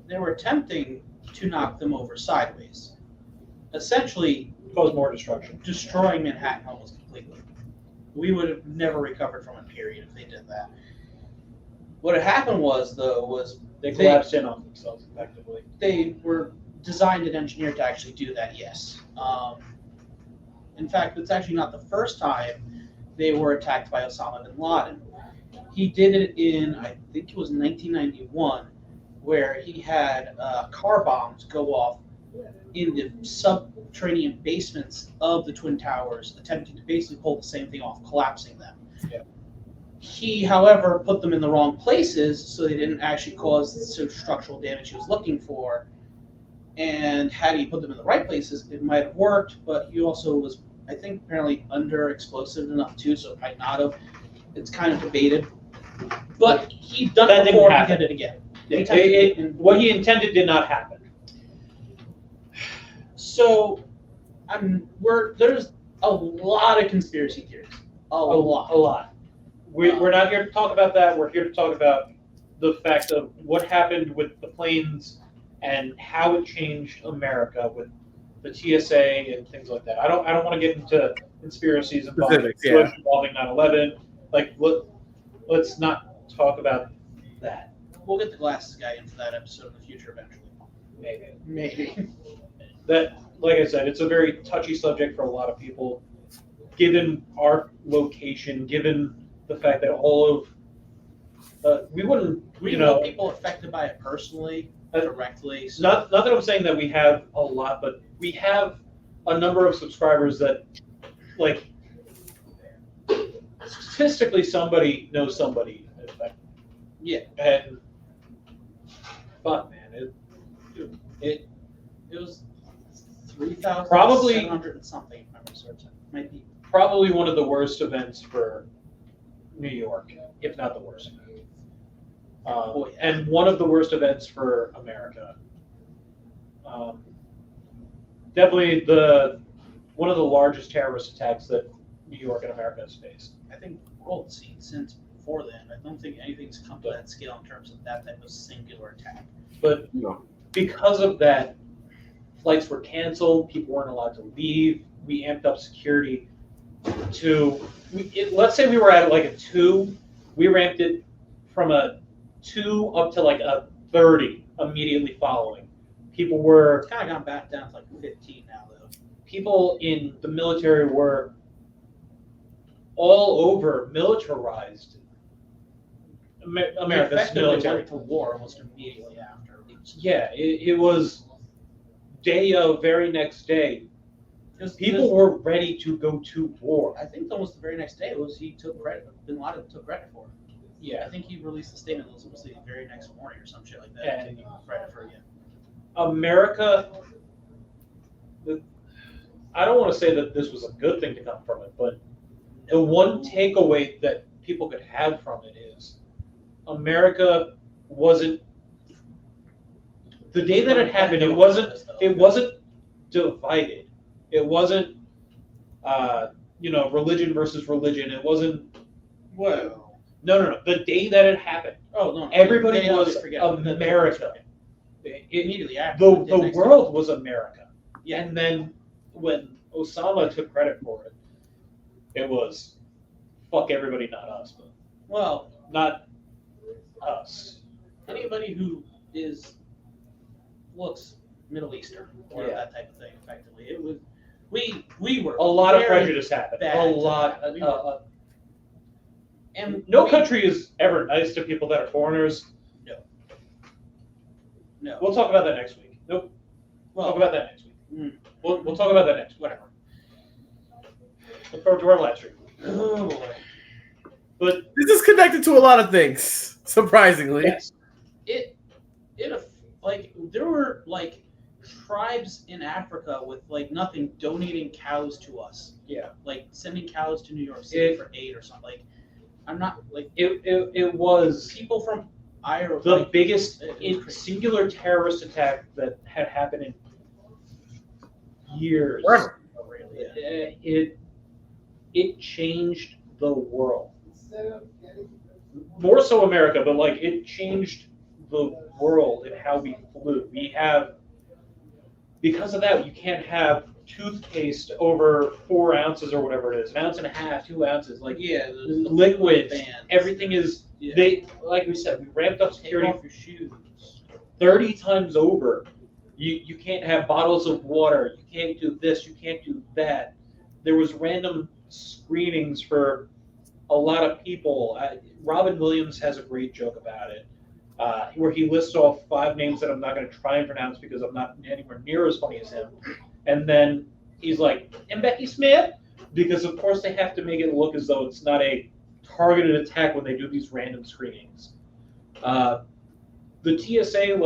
They were attempting to knock them over sideways, essentially caused more destruction. destroying Manhattan almost completely. We would have never recovered from it, period, if they did that. What had happened was They collapsed in on themselves effectively. they were designed and engineered to actually do that, yes. In fact, it's actually not the first time they were attacked by Osama bin Laden. He did it in, I think it was 1991, where he had car bombs go off in the subterranean basements of the Twin Towers, attempting to basically pull the same thing off, collapsing them. Yeah. He, however, put them in the wrong places, so they didn't actually cause the sort of structural damage he was looking for. And had he put them in the right places, it might have worked, but he also was, I think, apparently under explosive enough too, so it might not have. It's kind of debated. But he'd done That it before, didn't he did it again. What he intended did not happen. So, there's a lot of conspiracy theories. A lot. We're not here to talk about that. We're here to talk about the fact of what happened with the planes and how it changed America with the TSA and things like that. I don't want to get into conspiracies involving 9/11. Like, let's not talk about that. We'll get the glasses guy in for that episode in the future eventually. Maybe. That, like I said, it's a very touchy subject for a lot of people, given our location, given the fact that all of we know people affected by it personally, directly. So. Not that I'm saying that we have a lot, but we have a number of subscribers that, like, statistically, somebody knows somebody affected. Yeah. And fuck, man, it was 3,700 probably and something. If I'm certain, might be probably one of the worst events for New York, if not the worst. And one of the worst events for America. Definitely one of the largest terrorist attacks that New York and America has faced. I think world seen since before then. I don't think anything's come to that scale in terms of that type of singular attack. But No. because of that, flights were canceled. People weren't allowed to leave. We amped up security to, let's say we were at like a 2. We ramped it from a 2 up to like a 30 immediately following. People were, It's kind of gone back down to like 15 now, though. people in the military were all over militarized. America's Effectively military. went to war almost immediately after. Yeah, it was day of, very next day. Just People were ready to go to war. I think almost the very next day was he took credit. Bin Laden took credit for it. Yeah. I think he released a statement that was almost the very next morning or some shit like that. Yeah. Taking credit for it again. America, I don't want to say that this was a good thing to come from it, but the one takeaway that people could have from it is America wasn't, the day that it happened, it wasn't divided. It wasn't, religion versus religion. It wasn't, Well, no. The day that it happened, no. everybody They always was forget. America. Immediately after. The world was America. Yeah. And then when Osama took credit for it, it was fuck everybody, not us. But Well, not us. anybody who looks Middle Eastern or Yeah. that type of thing, effectively, it was we were A lot of very prejudice happened. bad A to lot. that. And No country is ever nice to people that are foreigners. No. We'll talk about that next week. Nope. We'll talk about that next week. We'll talk about that next week. Whatever. Look forward to our live stream. Oh boy. But This is connected to a lot of things, surprisingly. yes, Like there were like tribes in Africa with like nothing donating cows to us, yeah. like sending cows to New York City for aid or something. Like I'm not like It was people from Ireland. the like, biggest it was crazy. singular terrorist attack that had happened in years. Forever. Yeah. It changed the world. More so America, but like it changed the world and how we flew. Because of that, you can't have toothpaste over 4 ounces or whatever it is, 1.5 ounces, 2 ounces. Like Yeah, the liquids, bans. everything is. Yeah. They, like we said, we ramped up Take security off your shoes. 30 times over. You can't have bottles of water. You can't do this. You can't do that. There was random screenings for a lot of people. Robin Williams has a great joke about it, where he lists off 5 names that I'm not going to try and pronounce because I'm not anywhere near as funny as him. And then he's like, and Becky Smith? Because of course they have to make it look as though it's not a targeted attack when they do these random screenings. The TSA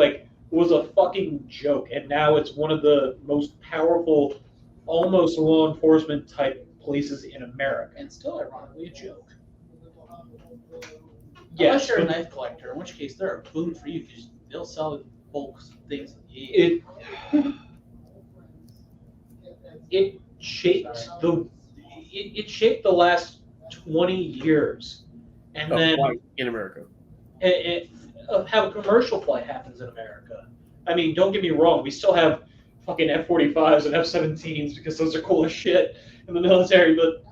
was a fucking joke, and now it's one of the most powerful, almost law enforcement type places in America. And still, ironically, a joke. Yes, Unless you're a but knife collector, in which case they're a boon for you because they'll sell bulk things. That you it shaped the last 20 years, and then In America. of how a commercial flight happens in America. I mean, don't get me wrong, we still have fucking F-45s and F-17s because those are cool as shit in the military, but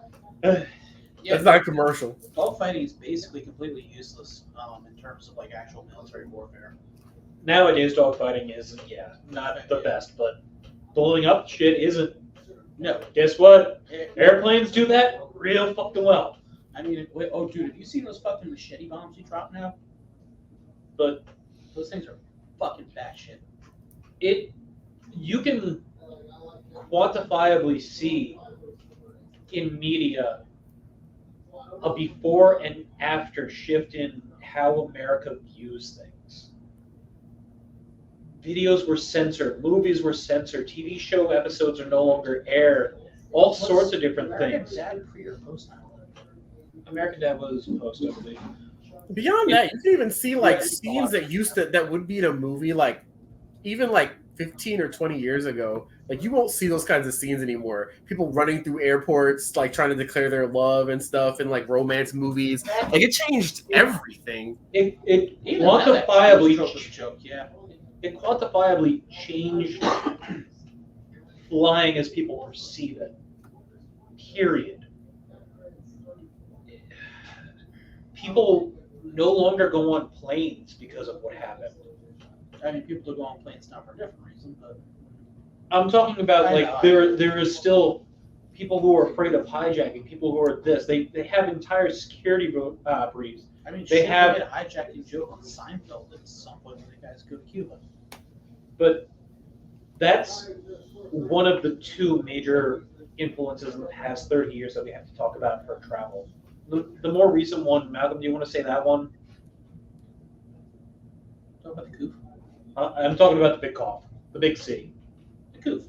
That's not commercial. Dogfighting is basically completely useless in terms of like actual military warfare. nowadays dogfighting is, not the best, but blowing up shit isn't. No. Guess what? Airplanes do that real fucking well. I mean, dude, have you seen those fucking machete bombs you drop now? But Those things are fucking batshit. you can quantifiably see in media a before and after shift in how America views things. Videos were censored, movies were censored, TV show episodes are no longer aired, all sorts of different American things. Dad pre or post 9/11? American Dad was post, I believe. Beyond that, you can even see scenes that would be in a movie, even 15 or 20 years ago, like you won't see those kinds of scenes anymore. People running through airports, like trying to declare their love and stuff, in like romance movies. Like it changed everything. It Even now, that quantifiably trope is a joke. Yeah. it quantifiably changed flying as people perceive it. Period. People no longer go on planes because of what happened. I mean, people do go on planes now for a different reason, but I'm talking about I like know. there is still people who are afraid of hijacking, people who are this. They have entire security briefs. I mean, They shit, have- made a hijacking joke on Seinfeld at some point when the guys go to Cuba. But that's one of the two major influences in the past 30 years that we have to talk about for travel. The more recent one, Malcolm, do you want to say that one? Talk about the goof. I'm talking about the big cough, the big C. The goof.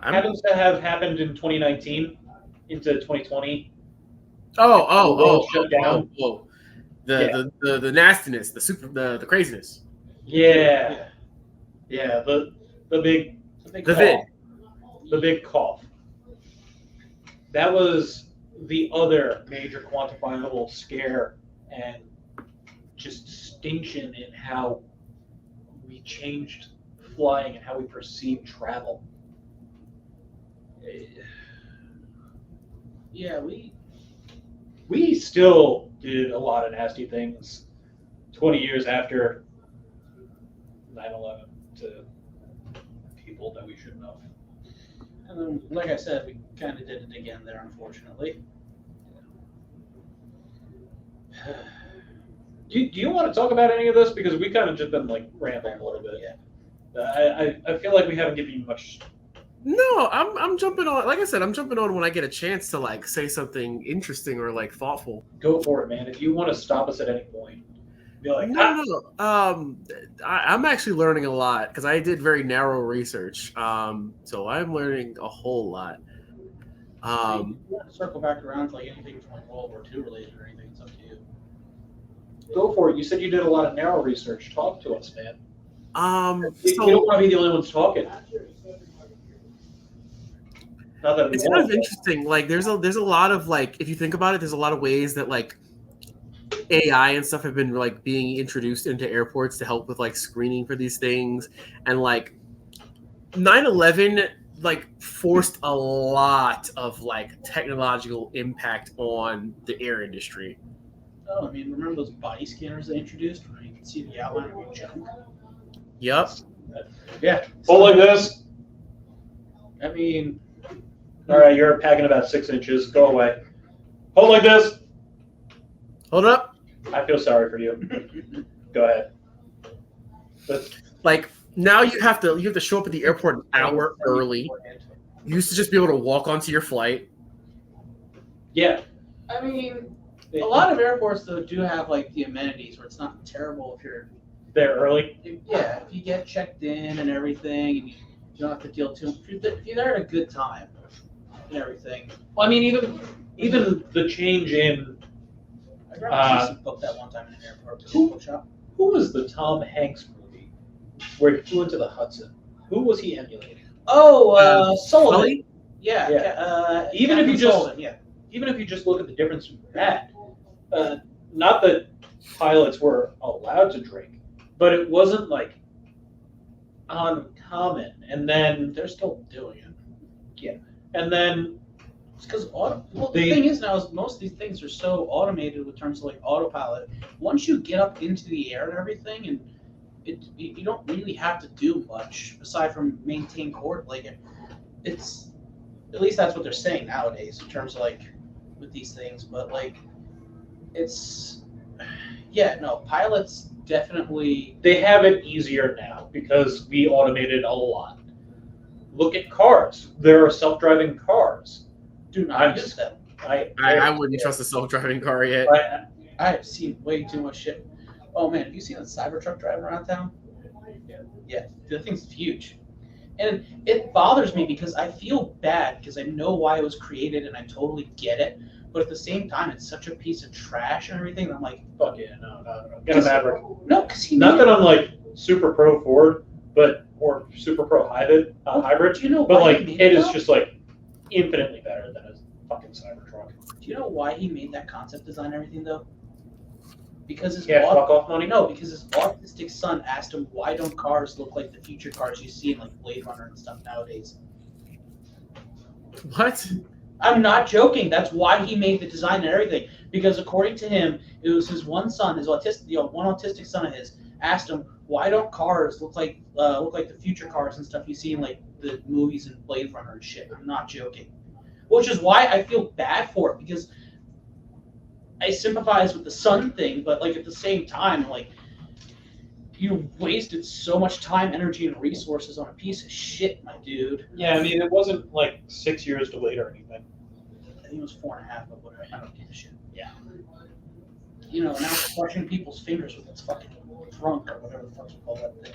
Happens to have happened in 2019 into 2020. Oh, The world shut down. The nastiness, the craziness. Yeah. The big The big The cough. vid. the big cough. That was the other major quantifiable scare and just distinction in how we changed flying and how we perceive travel. Yeah, We still did a lot of nasty things 20 years after 9/11 to people that we shouldn't have. and then, like I said, we kind of did it again there, unfortunately. Do you want to talk about any of this? Because we kind of just been like rambling a little bit. Yeah. I feel like we haven't given you much. No, I'm jumping on. Like I said, I'm jumping on when I get a chance to like say something interesting or like thoughtful. Go for it, man. If you want to stop us at any point, be like, No. I'm actually learning a lot because I did very narrow research. So I'm learning a whole lot. If you want to circle back around to like anything from like World War II related or anything, it's up to you. Go for it. You said you did a lot of narrow research. Talk to us, man. We So don't want to be the only ones talking. Not that we it's kind want of to. interesting. Like there's a lot of like if you think about it, there's a lot of ways that like AI and stuff have been like being introduced into airports to help with like screening for these things, and like 9/11 like forced a lot of like technological impact on the air industry. Oh, I mean, remember those body scanners they introduced where you can see the outline of your junk? Yep. Yeah. Hold like this. I mean, All right, you're packing about 6 inches. Go away. Hold like this. Hold up. I feel sorry for you. Go ahead. But Like now you have to show up at the airport an hour early. You used to just be able to walk onto your flight. yeah, I mean, a lot of airports though do have like the amenities where it's not terrible if you're there early. if you get checked in and everything and you don't have to deal too much. If you're there at a good time and everything. Well, I mean, even the change in I grabbed booked that one time in an airport. Who was the Tom Hanks movie where he flew into the Hudson? Who was he emulating? Oh, Sullivan. Sully? Yeah. Even if you Captain just- Sullivan, yeah. Even if you just look at the difference in that, not that pilots were allowed to drink, but it wasn't like uncommon. And then They're still doing it. and then It's because the They- thing is now is most of these things are so automated with terms of like autopilot. Once you get up into the air and everything, and you don't really have to do much aside from maintain court. Like it's at least that's what they're saying nowadays in terms of like with these things. But like it's pilots definitely. they have it easier now because we automated a lot. Look at cars. There are self-driving cars. Do not I'm use just- them. I wouldn't trust a self-driving car yet. I have seen way too much shit. Oh man, have you seen a Cybertruck driving around town? Yeah, the thing's huge. And it bothers me because I feel bad because I know why it was created and I totally get it. But at the same time, it's such a piece of trash and everything. And I'm like, Fuck yeah, no. Get a Maverick. no, because he Not made that it. I'm like Super Pro Ford, or Super Pro hybrid. Do you know But why like he made it is that? just like infinitely better than a fucking Cybertruck. Do you know why he made that concept design and everything though? Because his Yeah, fuck off money. No, because his autistic son asked him, "Why don't cars look like the future cars you see in like Blade Runner and stuff nowadays?" What? I'm not joking. That's why he made the design and everything. Because according to him, it was his one son, his autistic, one autistic son of his, asked him, "Why don't cars look like the future cars and stuff you see in like the movies and Blade Runner and shit?" I'm not joking. Which is why I feel bad for it, because I sympathize with the son thing, but like at the same time, like you wasted so much time, energy, and resources on a piece of shit, my dude. Yeah, I mean it wasn't like 6 years delayed or anything. I think it was 4.5, but whatever. I don't give a shit. Yeah. You know, now it's crushing people's fingers with its fucking trunk or whatever the fuck you call that thing.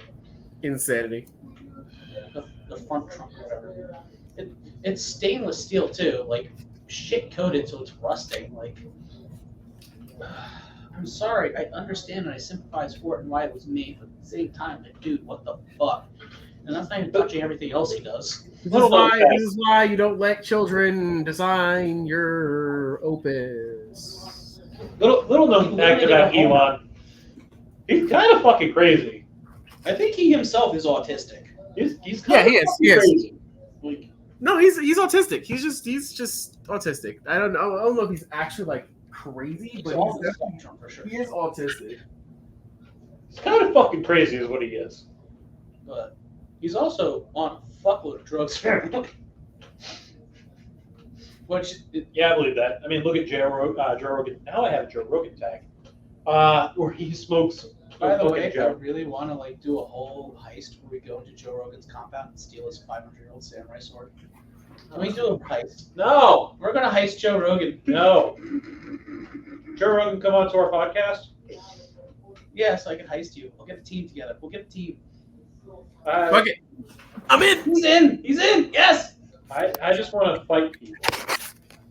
Insanity. The front trunk or whatever. It's stainless steel too, like shit coated so it's rusting. Like, I'm sorry, I understand and I sympathize for it and why it was made, but at the same time, like, dude, what the fuck? And that's not even touching everything else he does. This is why you don't let children design your opus. Little known fact about Elon. He's kind of fucking crazy. I think he himself is autistic. He's kind of he is. crazy. Like, No, he's autistic. He's just autistic. I don't know if he's actually like crazy, he's but off he's the definitely, spectrum for sure. he is autistic. He's kind of fucking crazy is what he is. But he's also on a fuckload of drugs. Which, Yeah, I believe that. I mean, look at Joe Rogan. Now I have a Joe Rogan tag. Where he smokes. by the way, I Joe. really want to like do a whole heist where we go into Joe Rogan's compound and steal his 500-year-old samurai sword. Can we do a heist? No, We're gonna heist Joe Rogan. no. Joe Rogan, come on to our podcast. Yes, I can heist you. We'll get a team together. We'll get a team. Fuck it. I'm in. He's in. He's in. Yes. I just want to fight people.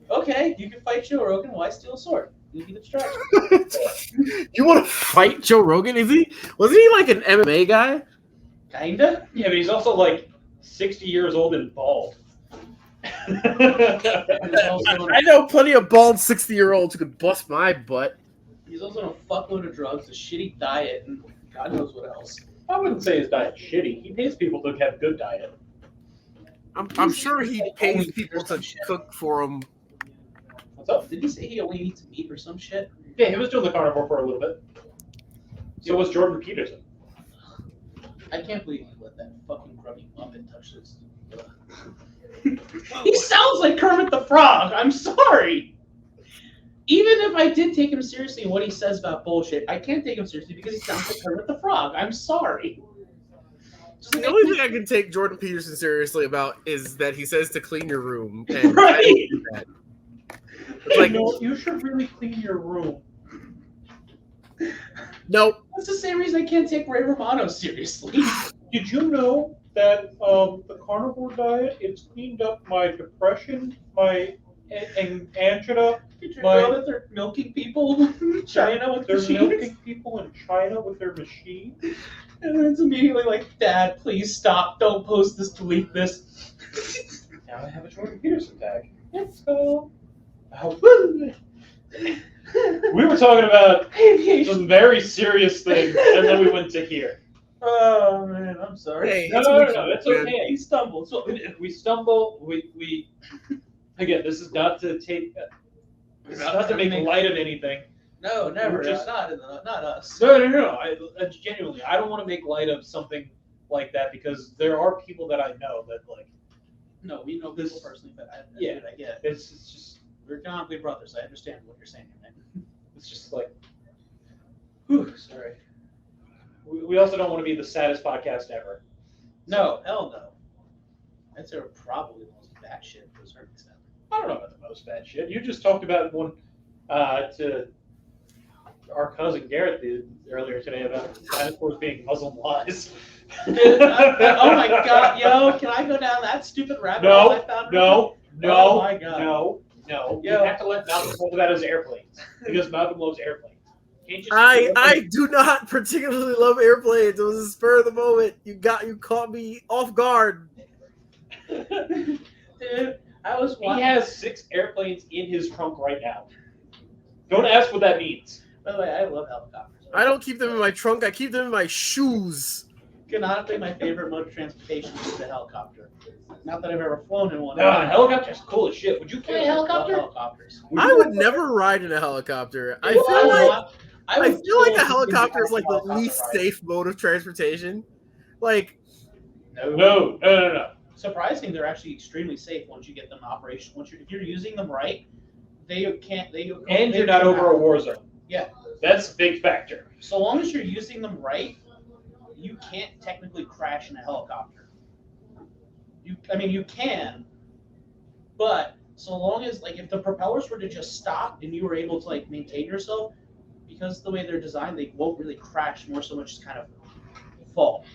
Okay, you can fight Joe Rogan. Why steal a sword? You be the distraction. You want to fight Joe Rogan? Wasn't he like an MMA guy? Kinda. Yeah, but he's also like 60 years old and bald. I know plenty of bald 60-year-olds who could bust my butt. He's also on a fuckload of drugs, a shitty diet, and God knows what else. I wouldn't say his diet's shitty. He pays people to have good diet. I'm sure he pays people to cook for him. What's up? Did he say he only eats meat or some shit? Yeah, he was doing the carnivore for a little bit. So was Jordan Peterson. I can't believe he let that fucking grubby muppet touch this. He sounds like Kermit the Frog. I'm sorry. Even if I did take him seriously in what he says about bullshit, I can't take him seriously because he sounds like Kermit the Frog. I'm sorry. The only thing I can take Jordan Peterson seriously about is that he says to clean your room. And Right. I don't do that. It's like, You should really clean your room. nope. That's the same reason I can't take Ray Romano seriously. Did you know that the carnivore diet, it's cleaned up my depression, my angina. Did you My- know that they're milking people in China with They're machines? milking people in China with their machine. And then it's immediately like, Dad, please stop. Don't post this, delete this. Now I have a Jordan Peterson tag. Let's go. We were talking about Aviation. some very serious things, and then we went to here. Oh, man, I'm sorry. Hey, No, it's no, a no, weekend, no, it's man. okay. He stumbled. So, If we stumble, we again. This is not to take, it's not to make light of anything. no, never. We're just- not us. No. I genuinely, I don't want to make light of something like that because there are people that I know that like. No, we know people personally, but I get it. It's just We're canonically brothers. I understand what you're saying, man. it's just like. Whew, sorry. We also don't want to be the saddest podcast ever. No, hell no. I'd say we're probably the most bad shit to a certain extent. I don't know about the most bad shit. You just talked about one to our cousin Garrett earlier today about dinosaurs being Muslim lies. Dude, oh my god, yo, can I go down that stupid rabbit hole I found? No. Oh my God. No. You Yo. have to let Malcolm talk about his airplanes because Malcolm loves airplanes. You I do not particularly love airplanes. It was a spur of the moment. You caught me off guard. Dude, I was He watching. has 6 airplanes in his trunk right now. Don't ask what that means. By the way, I love helicopters. I don't keep them in my trunk. I keep them in my shoes. Canonically, my favorite mode of transportation is the helicopter. Not that I've ever flown in one. Nah, helicopter's cool as shit. Would you fly a I love helicopter? helicopters. I would never ride in a helicopter. I feel like a helicopter is like the least safe mode of transportation. Like, No. Surprising, they're actually extremely safe once you get them in operation. If you're using them right, And you're not over a war zone. Yeah. That's a big factor. So long as you're using them right, you can't technically crash in a helicopter. You can, but so long as if the propellers were to just stop and you were able to maintain yourself, because the way they're designed, they won't really crash more so much as kind of fall.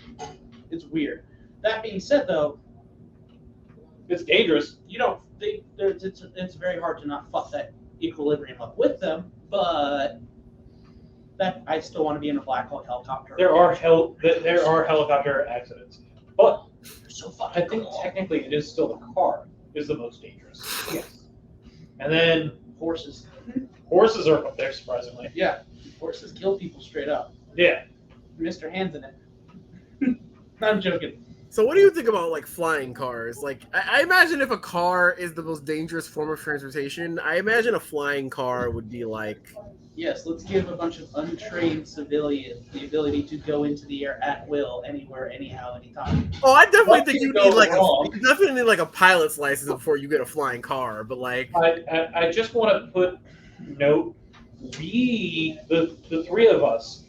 It's weird. That being said, though, It's dangerous. it's very hard to not fuck that equilibrium up with them, but that I still want to be in a Black Hawk helicopter. There are helicopter accidents, but They're so fucking I think cool. technically it is still the car is the most dangerous. Yes. And then Horses. horses are up there surprisingly. Yeah, horses kill people straight up. Yeah. Mr. Hands in it. I'm joking. so what do you think about flying cars? I imagine if a car is the most dangerous form of transportation, I imagine a flying car would be Yes, let's give a bunch of untrained civilians the ability to go into the air at will, anywhere, anyhow, anytime. Oh, I definitely What think can you go need wrong? you definitely need a pilot's license before you get a flying car. But I just want to put note, the 3 of us,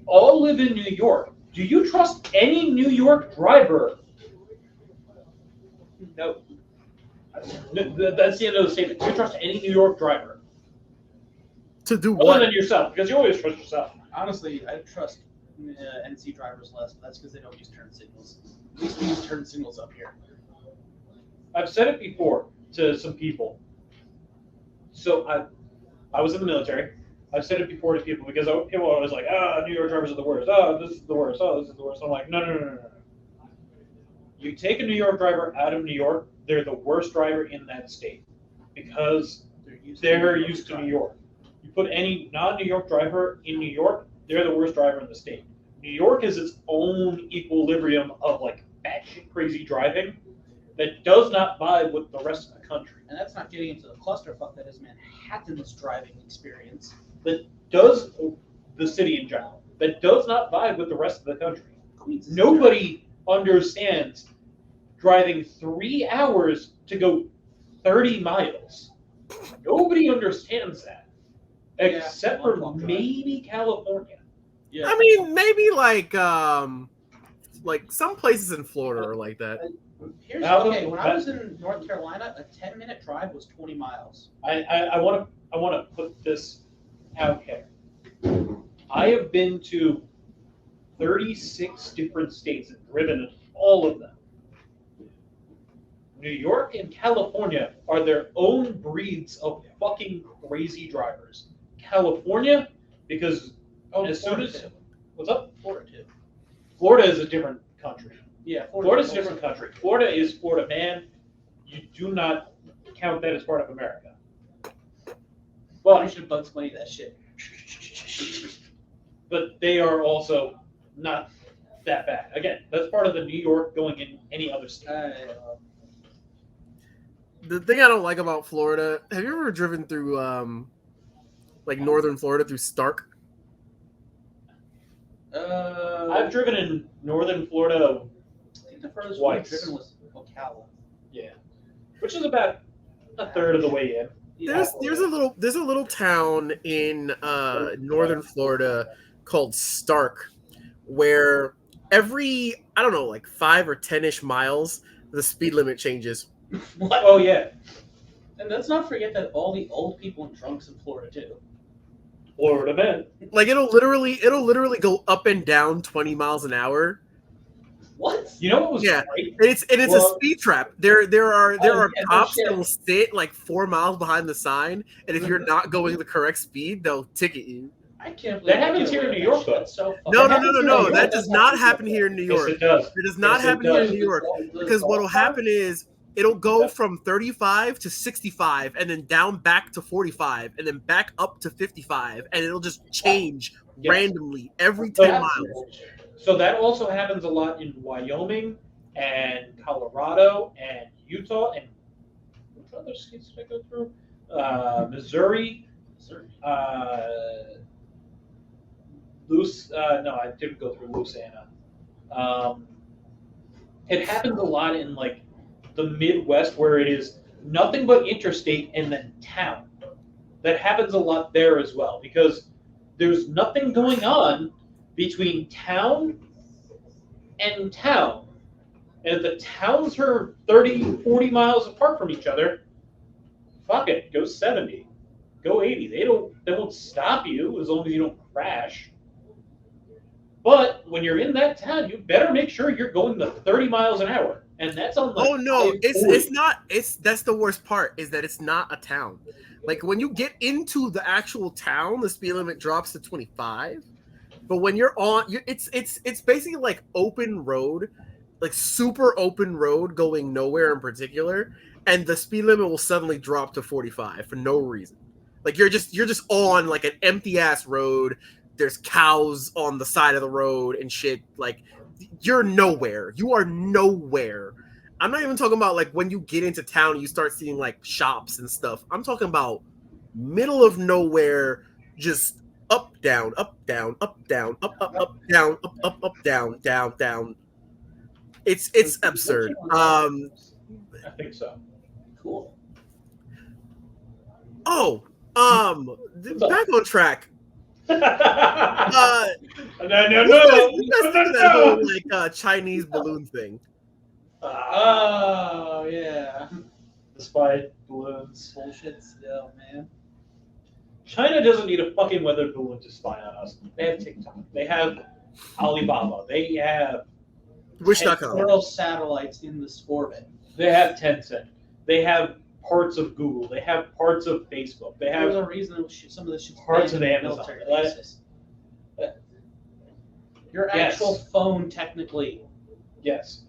all live in New York. Do you trust any New York driver? No. That's the end of the statement. Do you trust any New York driver? to do Other what? than yourself, because you always trust yourself. Honestly, I trust NC drivers less, but that's because they don't use turn signals. At least we use turn signals up here. I've said it before to some people. So I was in the military. I've said it before to people because people are always like, New York drivers are the worst. Oh, this is the worst. Oh, this is the worst. I'm like, no. You take a New York driver out of New York, they're the worst driver in that state because they're used to New York. You put any non-New York driver in New York, they're the worst driver in the state. New York is its own equilibrium of batshit crazy driving that does not vibe with the rest of the country. And that's not getting into the clusterfuck that is Manhattan's driving experience. That does the city in general. That does not vibe with the rest of the country. Queens is Nobody understands driving 3 hours to go 30 miles. Nobody understands that. Except for maybe California. Yeah. I mean, maybe some places in Florida are like that. When I was in North Carolina, a 10-minute drive was 20 miles. I want to put this out here. I have been to 36 different states and driven all of them. New York and California are their own breeds of fucking crazy drivers. California, because as soon as what's up? Florida too. Florida is a different country. Yeah, Florida's a different country. Florida is Florida, man. You do not count that as part of America. Well, I should Bugs Bunny that shit. But they are also not that bad. Again, that's part of the New York going in any other state. The thing I don't like about Florida, have you ever driven through northern Florida through Stark? I've driven in northern Florida. I think the furthest Twice. we've driven was Ocala. Yeah, which is about a third of the way in. There's a little town in northern Florida called Stark, where every 5 or 10-ish miles the speed limit changes. Oh yeah, And let's not forget that all the old people in trunks in Florida too. Florida man. It'll literally go up and down 20 miles an hour. What? You know what was Yeah. great? It's a speed trap. There are yeah, cops no shit. that will sit 4 miles behind the sign, and if you're not going the correct speed, they'll ticket you. I can't believe That happens here in New York, though. That's so fucking No, That happens in New no. York. That does not happen here in New Yes, York. it does. It does not Yes, it happen here in does. New York. Because what will happen is it'll go from 35 to 65 and then down back to 45 and then back up to 55 and it'll just change Yes. randomly every So 10 miles. So that also happens a lot in Wyoming and Colorado and Utah and which other states did I go through? Missouri. No, I didn't go through Louisiana. It happens a lot in like the Midwest where it is nothing but interstate and then town. That happens a lot there as well because there's nothing going on between town and town. And if the towns are 30, 40 miles apart from each other, fuck it, go 70, go 80. They won't stop you as long as you don't crash. But when you're in that town, you better make sure you're going to 30 miles an hour. And that's on like Oh no, it's 40. not. That's the worst part is that it's not a town. Like when you get into the actual town, the speed limit drops to 25. But when you're on, it's basically like open road, like super open road going nowhere in particular, and the speed limit will suddenly drop to 45 for no reason. Like you're just on like an empty ass road. There's cows on the side of the road and shit. Like you're nowhere. You are nowhere. I'm not even talking about like when you get into town and you start seeing like shops and stuff. I'm talking about middle of nowhere, just up, down, up, down, up, down, up, down, up, down, down, down. It's absurd. I think so. Cool. Oh, back on track. No. You guys think that whole like Chinese balloon thing? Oh yeah. The spy balloons. Bullshit still, man. China doesn't need a fucking weather balloon to spy on us. They have TikTok. They have Alibaba. They have Wish.com. World satellites in this orbit. They have Tencent. They have parts of Google. They have parts of Facebook. They There's have a reason some of this shit's parts banned of in Amazon. military bases. Your Yes. actual phone, technically. yes.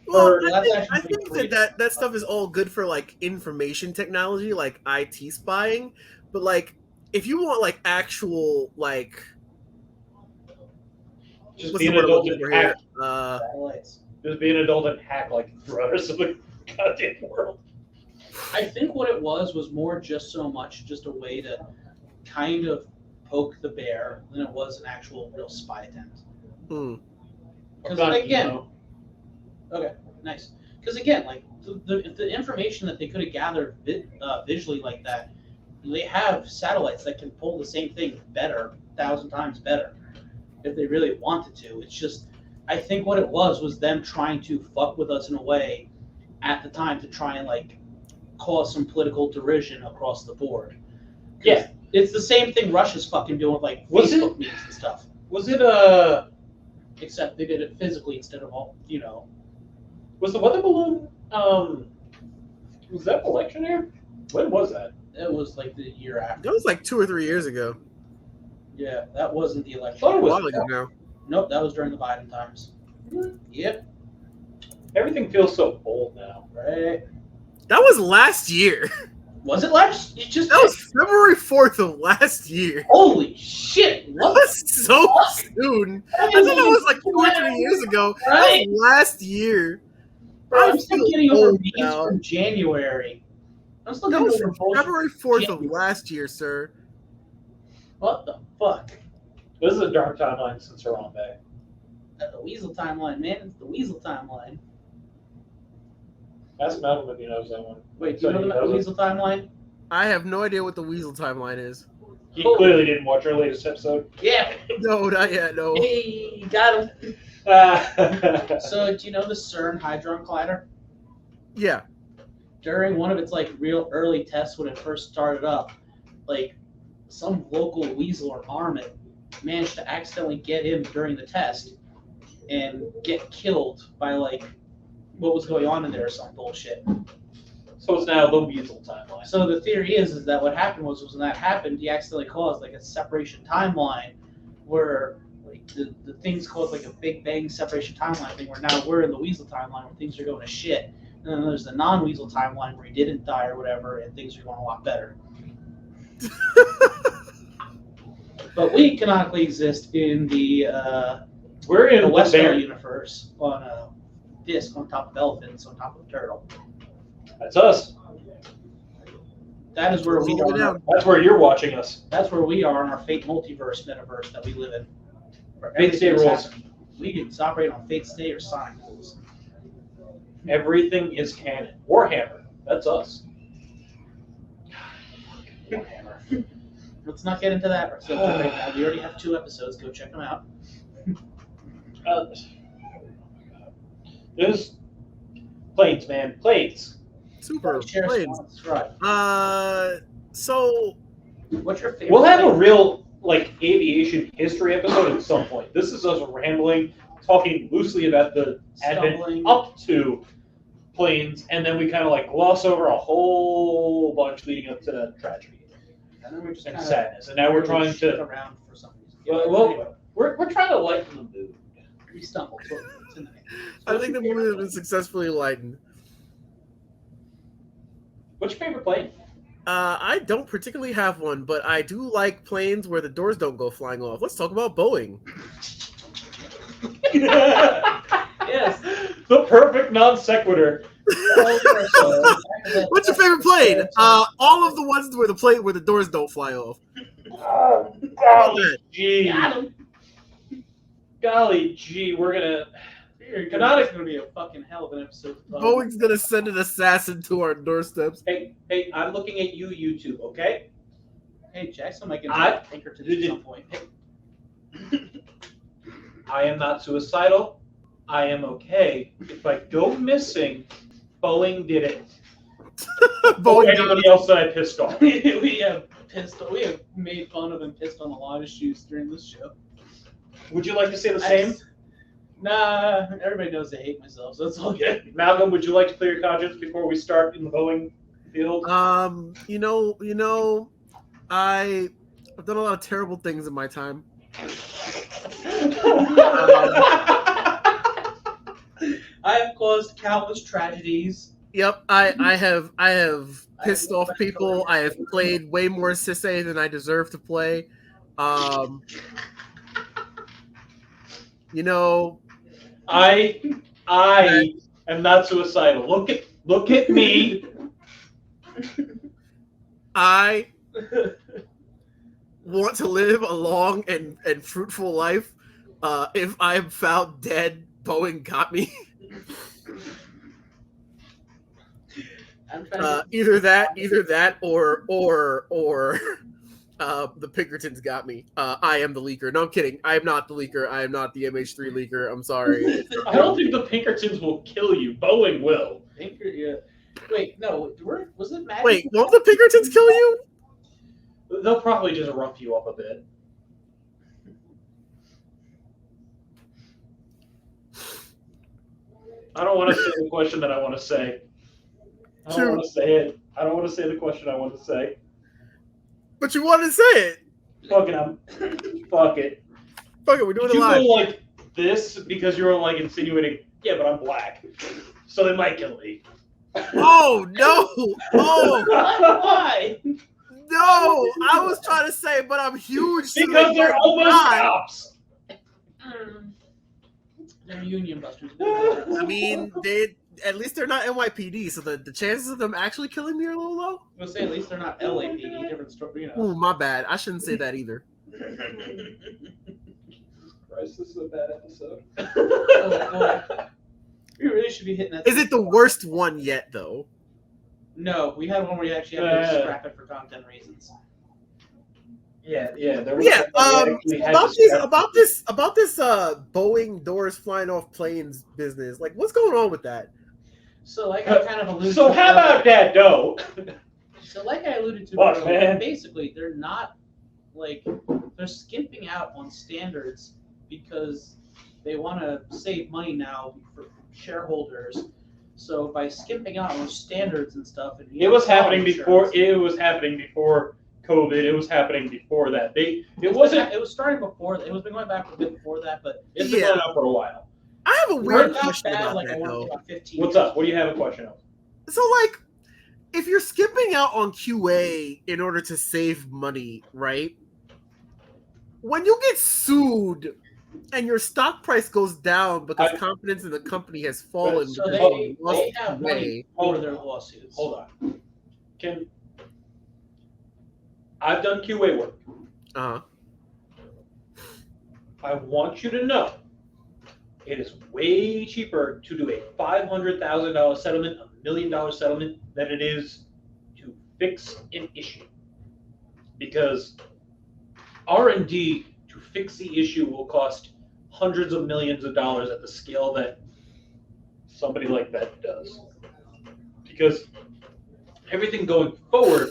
Well, Or- I that's think actually pretty that stuff is all good for like information technology, like IT spying. But like, if you want like actual like, Just what's be the an word I'm adult looking and for here? hack. Satellites. Just be an adult and hack like the rest of the goddamn world. I think what it was more just so much just a way to kind of poke the bear than it was an actual real spy attempt. Because Not again, emo. okay, nice. Because again, like the information that they could have gathered visually like that, they have satellites that can pull the same thing better, 1,000 times better, if they really wanted to. It's just, I think what it was them trying to fuck with us in a way at the time to try and like cause some political derision across the board. Yeah. It's the same thing Russia's fucking doing with like Was it- Facebook memes and stuff. Was it Except they did it physically instead of all, you know. was the weather balloon was that election year? When was that? It was like the year after. That was like 2 or 3 years ago. Yeah, that wasn't the election. thought it A was- while ago now. Nope, that was during the Biden times. Yep. Everything feels so bold now. Right. That was last year. Was it last? You just That was February 4th of last year. holy shit! That What? was so soon. I thought that was like 2 or 3 years ago. That Right. was last year. Bro, I'm still feel getting over old memes now. from January. I'm still That getting was over from bullshit. February 4th of January. last year, sir. What the fuck? This is a dark timeline since Harambe. The Weasel timeline, man. It's the Weasel timeline. Ask Malcolm if he knows that one. Wait, do So you know he the knows it? Weasel timeline? I have no idea what the Weasel timeline is. He clearly didn't watch our latest episode. Yeah. No, not yet, no. Hey, got him. Uh, So, do you know the CERN Hadron Collider? Yeah. During one of its like real early tests when it first started up, like some local weasel or marmot managed to accidentally get in during the test and get killed by like what was going on in there or some bullshit. So it's now the Weasel timeline. So the theory is that what happened was when that happened, he accidentally caused like a separation timeline where like the things caused like a Big Bang separation timeline thing where now we're in the Weasel timeline where things are going to shit. And then there's the non-Weasel timeline where he didn't die or whatever and things are going a lot better. But we canonically exist in the We're in the Western bear. universe on a disc on top of elephants on top of a turtle. That's us. That is where we Slow it are. down. That's where you're watching us. That's where we are in our Fate multiverse metaverse that we live in. Where Fate state everything is rules. happening. We can operate on Fate State or Sonic rules. Everything is canon. Warhammer. That's us. Warhammer. Let's not get into that subject right now. We already have 2 episodes. Go check them out. There's planes, man. Planes. Super. Share, Planes. subscribe. So What's your favorite? We'll have a plane? real like aviation history episode at some point. This is us rambling, talking loosely about the advent Stumbling. up to planes, and then we kind of like gloss over a whole bunch leading up to the tragedy And then we're just and kind sadness. And now we're trying to around for some reason. well, Anyway, we're trying to lighten the mood. we stumbled. So it's in the name. I think the movie has been successfully lightened. What's your favorite plane? I don't particularly have one, but I do like planes where the doors don't go flying off. Let's talk about Boeing. Yes. The perfect non sequitur. What's your favorite plane? All of the ones where the doors don't fly off. Oh, golly gee. Got him. Golly gee, we're gonna. It's going to be a fucking hell of an episode. Boeing's gonna send an assassin to our doorsteps. Hey, I'm looking at you, YouTube, okay? Hey, Jackson might get I- anchor to this at some point. I am not suicidal. I am okay. If I go missing, Boeing did it. Boeing Anybody else that I pissed off? We have made fun of and pissed on a lot of shoes during this show. Would you like to say the same? Nah, everybody knows I hate myself, so that's all good. Malcolm, would you like to clear your conscience before we start in the Boeing field? I've done a lot of terrible things in my time. I have caused countless tragedies. Yep, I have pissed off people. I have played way more Sisse than I deserve to play. I am not suicidal. Look at me. I want to live a long and fruitful life. If I'm found dead, Boeing got me. Either that, or the Pinkertons got me. I am the leaker. No, I'm kidding. I am not the leaker. I am not the MH3 leaker. I'm sorry. I don't think the Pinkertons will kill you. Boeing will. Yeah. Wait, no. Was it Matt? Wait, won't the Pinkertons kill you? They'll probably just rough you up a bit. I don't want to say the question that I want to say. I don't want to say it. I don't want to say the question I want to say. But you want to say it. Fuck it. Fuck it. Fuck it, we're doing Did it you live. go like this because you were like insinuating, yeah, but I'm black, so they might kill me. Oh no! Oh Why? no! I was trying to say, but I'm huge. so Because they they're might almost die. cops. They're union busters. I mean, at least they're not NYPD, so the chances of them actually killing me are a little low. I'm gonna say at least they're not LAPD. Different story, you know. Ooh, my bad. I shouldn't say that either. Christ, this is a bad episode. Oh, boy. We really should be hitting that. Is it the worst one yet, though? No, we had one where you actually have to scrap it for content reasons. Yeah. There was Yeah. actually had to scrap- About this Boeing doors flying off planes business. Like, what's going on with that? So, like I kind of alluded So to. how about that dough? So, like I alluded to Fuck, earlier, man. basically, they're not like they're skimping out on standards because they want to save money now for shareholders. So by skimping out on standards and stuff, and It was happening insurance, before. It was happening before COVID. It was happening before that. It It was starting before. It was been going back a bit before that, but It's been going on for a while. I have a where weird it got question bad, about like I that want to though. say about 15. What's up? What do you have a question of? So, like, if you're skipping out on QA in order to save money, right? When you get sued and your stock price goes down because confidence in the company has fallen, So because they you lost have QA. money over their lawsuits. Hold on. I've done QA work. Uh-huh. I want you to know it is way cheaper to do a $500,000 settlement, $1 million settlement, than it is to fix an issue. Because R&D to fix the issue will cost hundreds of millions of dollars at the scale that somebody like that does. Because everything going forward,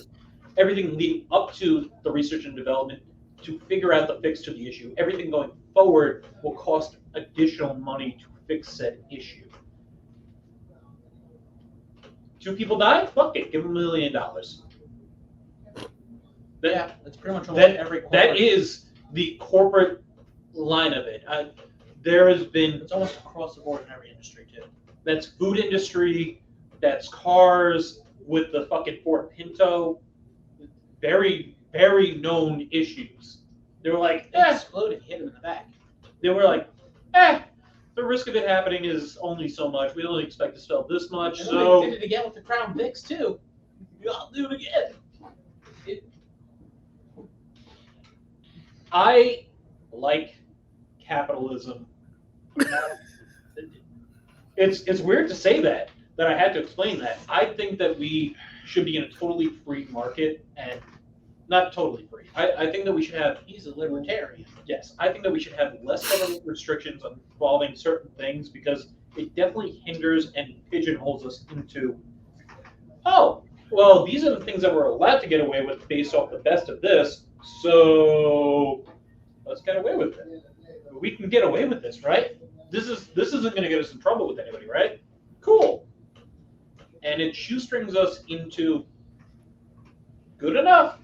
everything leading up to the research and development to figure out the fix to the issue, everything going forward will cost additional money to fix said issue. 2 people die? Fuck it, give them $1 million. Yeah, that's pretty much what every corporate. That is the corporate line of it. There has been. It's almost across the board in every industry too. That's food industry. That's cars with the fucking Ford Pinto. Very, very known issues. They were like, It exploded, hit him in the back. They were like, the risk of it happening is only so much. We only expect to sell this much. And So they did it again with the Crown Vics too. I'll do it again. I like capitalism. It's weird to say that I had to explain that. I think that we should be in a totally free market, and not totally free. I think that we should have. He's a libertarian. Yes, I think that we should have less government restrictions on involving certain things because it definitely hinders and pigeonholes us into, oh, well, these are the things that we're allowed to get away with based off the best of this, so let's get away with it. We can get away with this, right? This isn't going to get us in trouble with anybody, right? Cool. And it shoestrings us into good enough,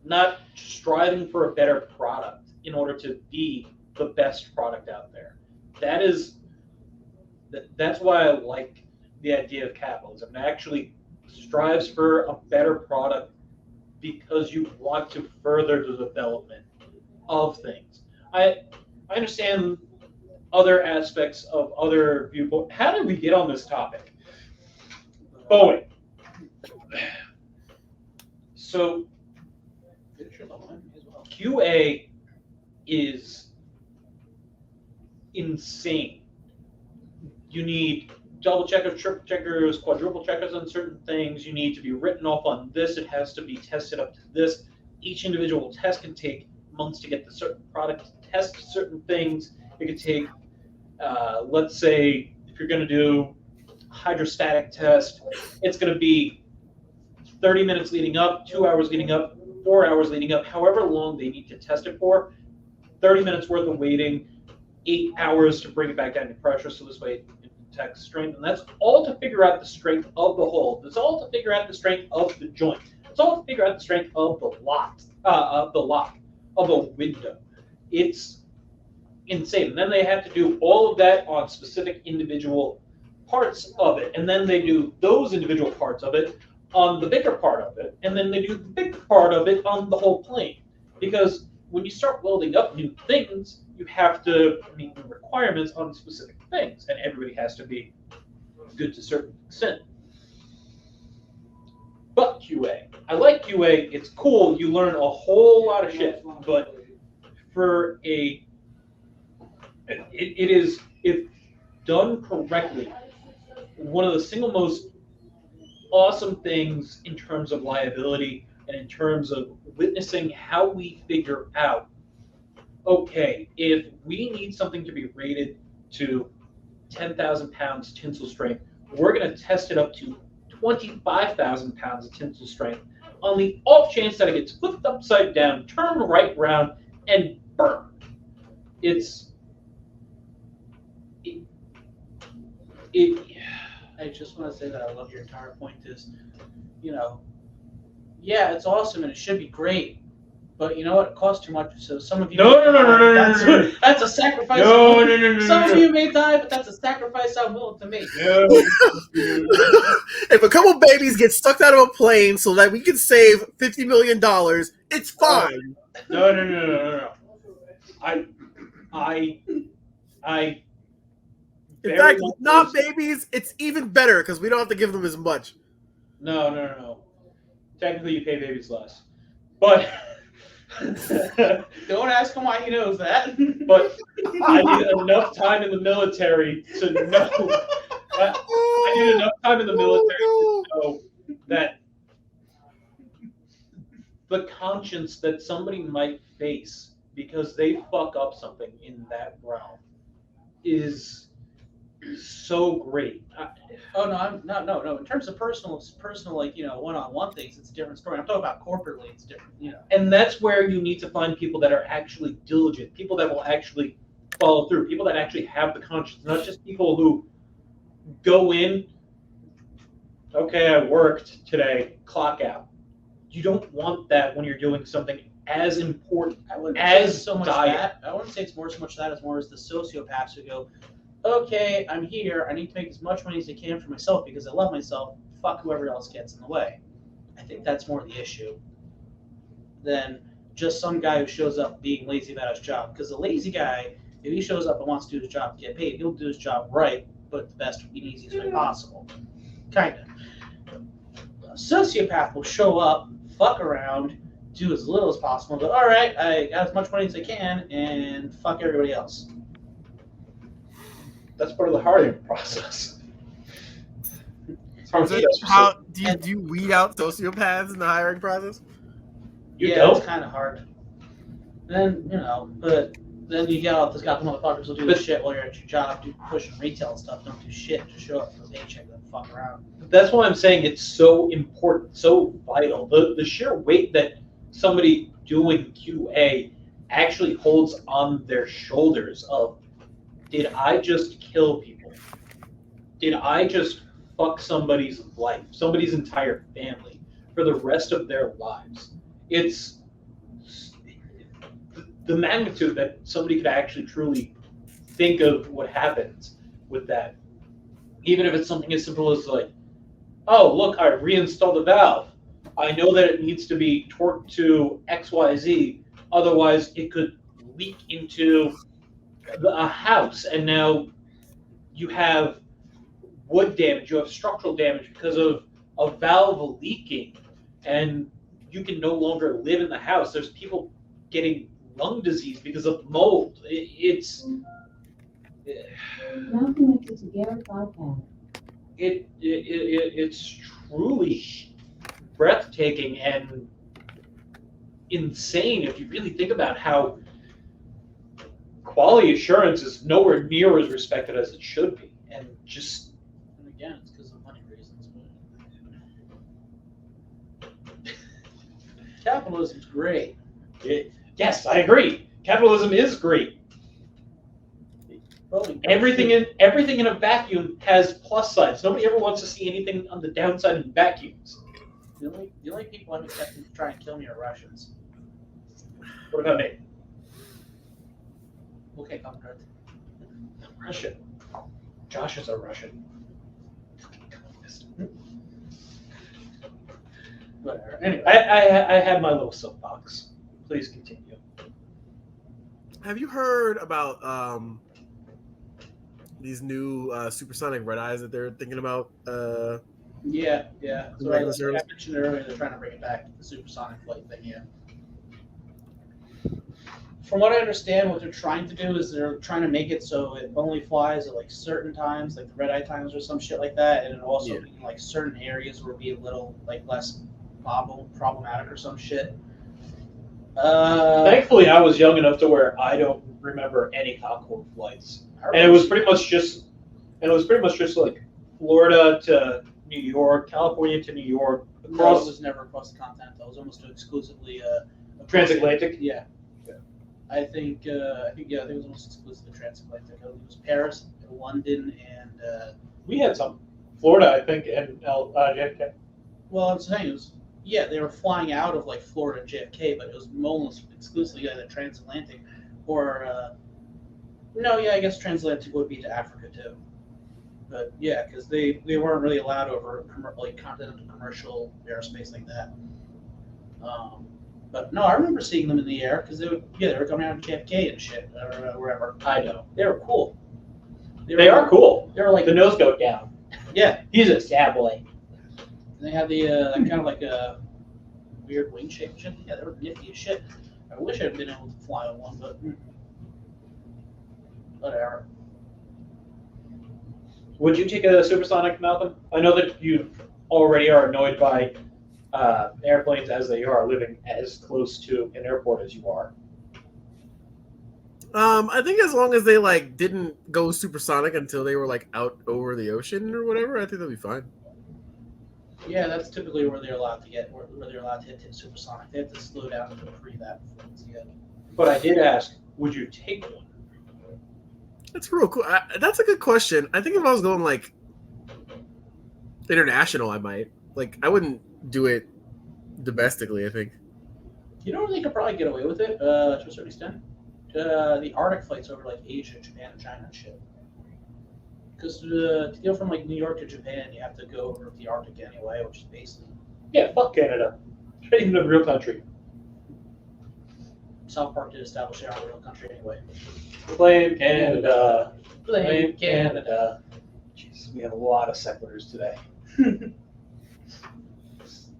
not striving for a better product in order to be the best product out there. That's why I like the idea of capitalism. It actually strives for a better product because you want to further the development of things. I understand other aspects of other viewpoints. How did we get on this topic? Boeing. So QA is insane. You need double checkers, triple checkers, quadruple checkers on certain things. You need to be written off on this. It has to be tested up to this. Each individual test can take months to get the certain product to test certain things. It could take, let's say, if you're going to do hydrostatic test, it's going to be 30 minutes leading up, 2 hours leading up, 4 hours leading up, however long they need to test it for. 30 minutes worth of waiting, 8 hours to bring it back down to pressure, so this way it detects strength. And that's all to figure out the strength of the hole. It's all to figure out the strength of the joint. It's all to figure out the strength of the lock, of a window. It's insane. And then they have to do all of that on specific individual parts of it. And then they do those individual parts of it on the bigger part of it. And then they do the big part of it on the whole plane. Because when you start welding up new things, you have to meet the requirements on specific things. And everybody has to be good to a certain extent. But QA. I like QA. It's cool. You learn a whole lot of shit. But for it is, if done correctly, one of the single most awesome things in terms of liability and in terms of witnessing how we figure out, okay, if we need something to be rated to 10,000 pounds tensile strength, we're going to test it up to 25,000 pounds of tensile strength on the off chance that it gets flipped upside down, turned right round, and burned. I just want to say that I love your entire point is, yeah, it's awesome and it should be great, but you know what? It costs too much. So some of you, that's a sacrifice. Some of you may die, but that's a sacrifice I'm willing to make. If a couple babies get sucked out of a plane so that we can save $50 million, it's fine. No. In fact, with not babies, it's even better because we don't have to give them as much. No. Technically, you pay babies less, but don't ask him why he knows that. But I need enough time in the military to know. I need enough time in the military to know that the conscience that somebody might face because they fuck up something in that realm is so great. No. In terms of personal, like one-on-one things, it's a different story. I'm talking about corporately, it's different. And that's where you need to find people that are actually diligent, people that will actually follow through, people that actually have the conscience, not just people who go in. Okay, I worked today. Clock out. You don't want that when you're doing something as important as so much diet. that. I wouldn't say it's so much that as more as the sociopaths who go, okay, I'm here. I need to make as much money as I can for myself because I love myself. Fuck whoever else gets in the way. I think that's more the issue than just some guy who shows up being lazy about his job. Because the lazy guy, if he shows up and wants to do his job to get paid, he'll do his job right, but the best and easiest way possible. Kind of. A sociopath will show up, fuck around, do as little as possible, go, all right, I got as much money as I can, and fuck everybody else. That's part of the hiring process. How do you weed out sociopaths in the hiring process? It's kind of hard. Then but then you got the motherfuckers who'll do this shit while you're at your job, pushing retail and stuff. Don't do shit, just show up for the paycheck, then fuck around. That's why I'm saying it's so important, so vital. The sheer weight that somebody doing QA actually holds on their shoulders of, did I just kill people? Did I just fuck somebody's life, somebody's entire family for the rest of their lives? It's the magnitude that somebody could actually truly think of what happens with that. Even if it's something as simple as like, oh, look, I reinstalled a valve. I know that it needs to be torqued to XYZ, otherwise it could leak into a house, and now you have wood damage, you have structural damage because of a valve leaking, and you can no longer live in the house. There's people getting lung disease because of mold. It's truly breathtaking and insane if you really think about how quality assurance is nowhere near as respected as it should be. And again, it's because of money reasons. Capitalism's great. Yes, I agree. Capitalism is great. Everything in a vacuum has plus sides. Nobody ever wants to see anything on the downside in vacuums. The only people I'm expecting to try and kill me are Russians. What about me? Okay, comrade. I'm Russian. Josh is a Russian. Whatever. Anyway, I had my little soapbox. Please continue. Have you heard about these new supersonic red eyes that they're thinking about? Yeah. So I mentioned earlier, they're trying to bring it back to the supersonic flight thing. Yeah. From what I understand, what they're trying to do is they're trying to make it so it only flies at like certain times, like the red eye times or some shit like that, and it also in like certain areas where it'd be a little like less problematic or some shit. Thankfully, I was young enough to where I don't remember any Concorde flights, and it was pretty much just like Florida to New York, California to New York. Across was never across the continent. That was almost exclusively transatlantic. Yeah. I think it was almost exclusively transatlantic. It was Paris, London, and we had some. Florida, I think, and JFK. Well, I'm saying they were flying out of like Florida and JFK, but it was almost exclusively either transatlantic or no, yeah, I guess transatlantic would be to Africa too. But yeah, because they weren't really allowed over like continental commercial aerospace like that. But no, I remember seeing them in the air because they were coming out of JFK and shit or wherever. I know. They were cool. They are cool. They were like The nose go down. yeah. He's a cowboy. They had the that kind of like a weird wing shape and shit. Yeah, they were nifty as shit. I wish I'd been able to fly on one, but whatever. Would you take a supersonic, Malcolm? I know that you already are annoyed by airplanes as they are, living as close to an airport as you are. I think as long as they like didn't go supersonic until they were like out over the ocean or whatever, I think they'll be fine. Yeah, that's typically where they're allowed to get where they're allowed to hit supersonic. They have to slow down to pre that before it's good. But I did ask, would you take one? That's real cool. That's a good question. I think if I was going like international, I might. Like I wouldn't do it domestically. I think. You know where they could probably get away with it to a certain extent? The Arctic flights over like Asia, Japan, and China and shit. Because to go from like New York to Japan, you have to go over the Arctic anyway, which is basically Yeah, fuck Canada. It's not even a real country. South Park did establish they are a real country anyway. Blame Canada. Blame Canada. Jesus, we have a lot of settlers today.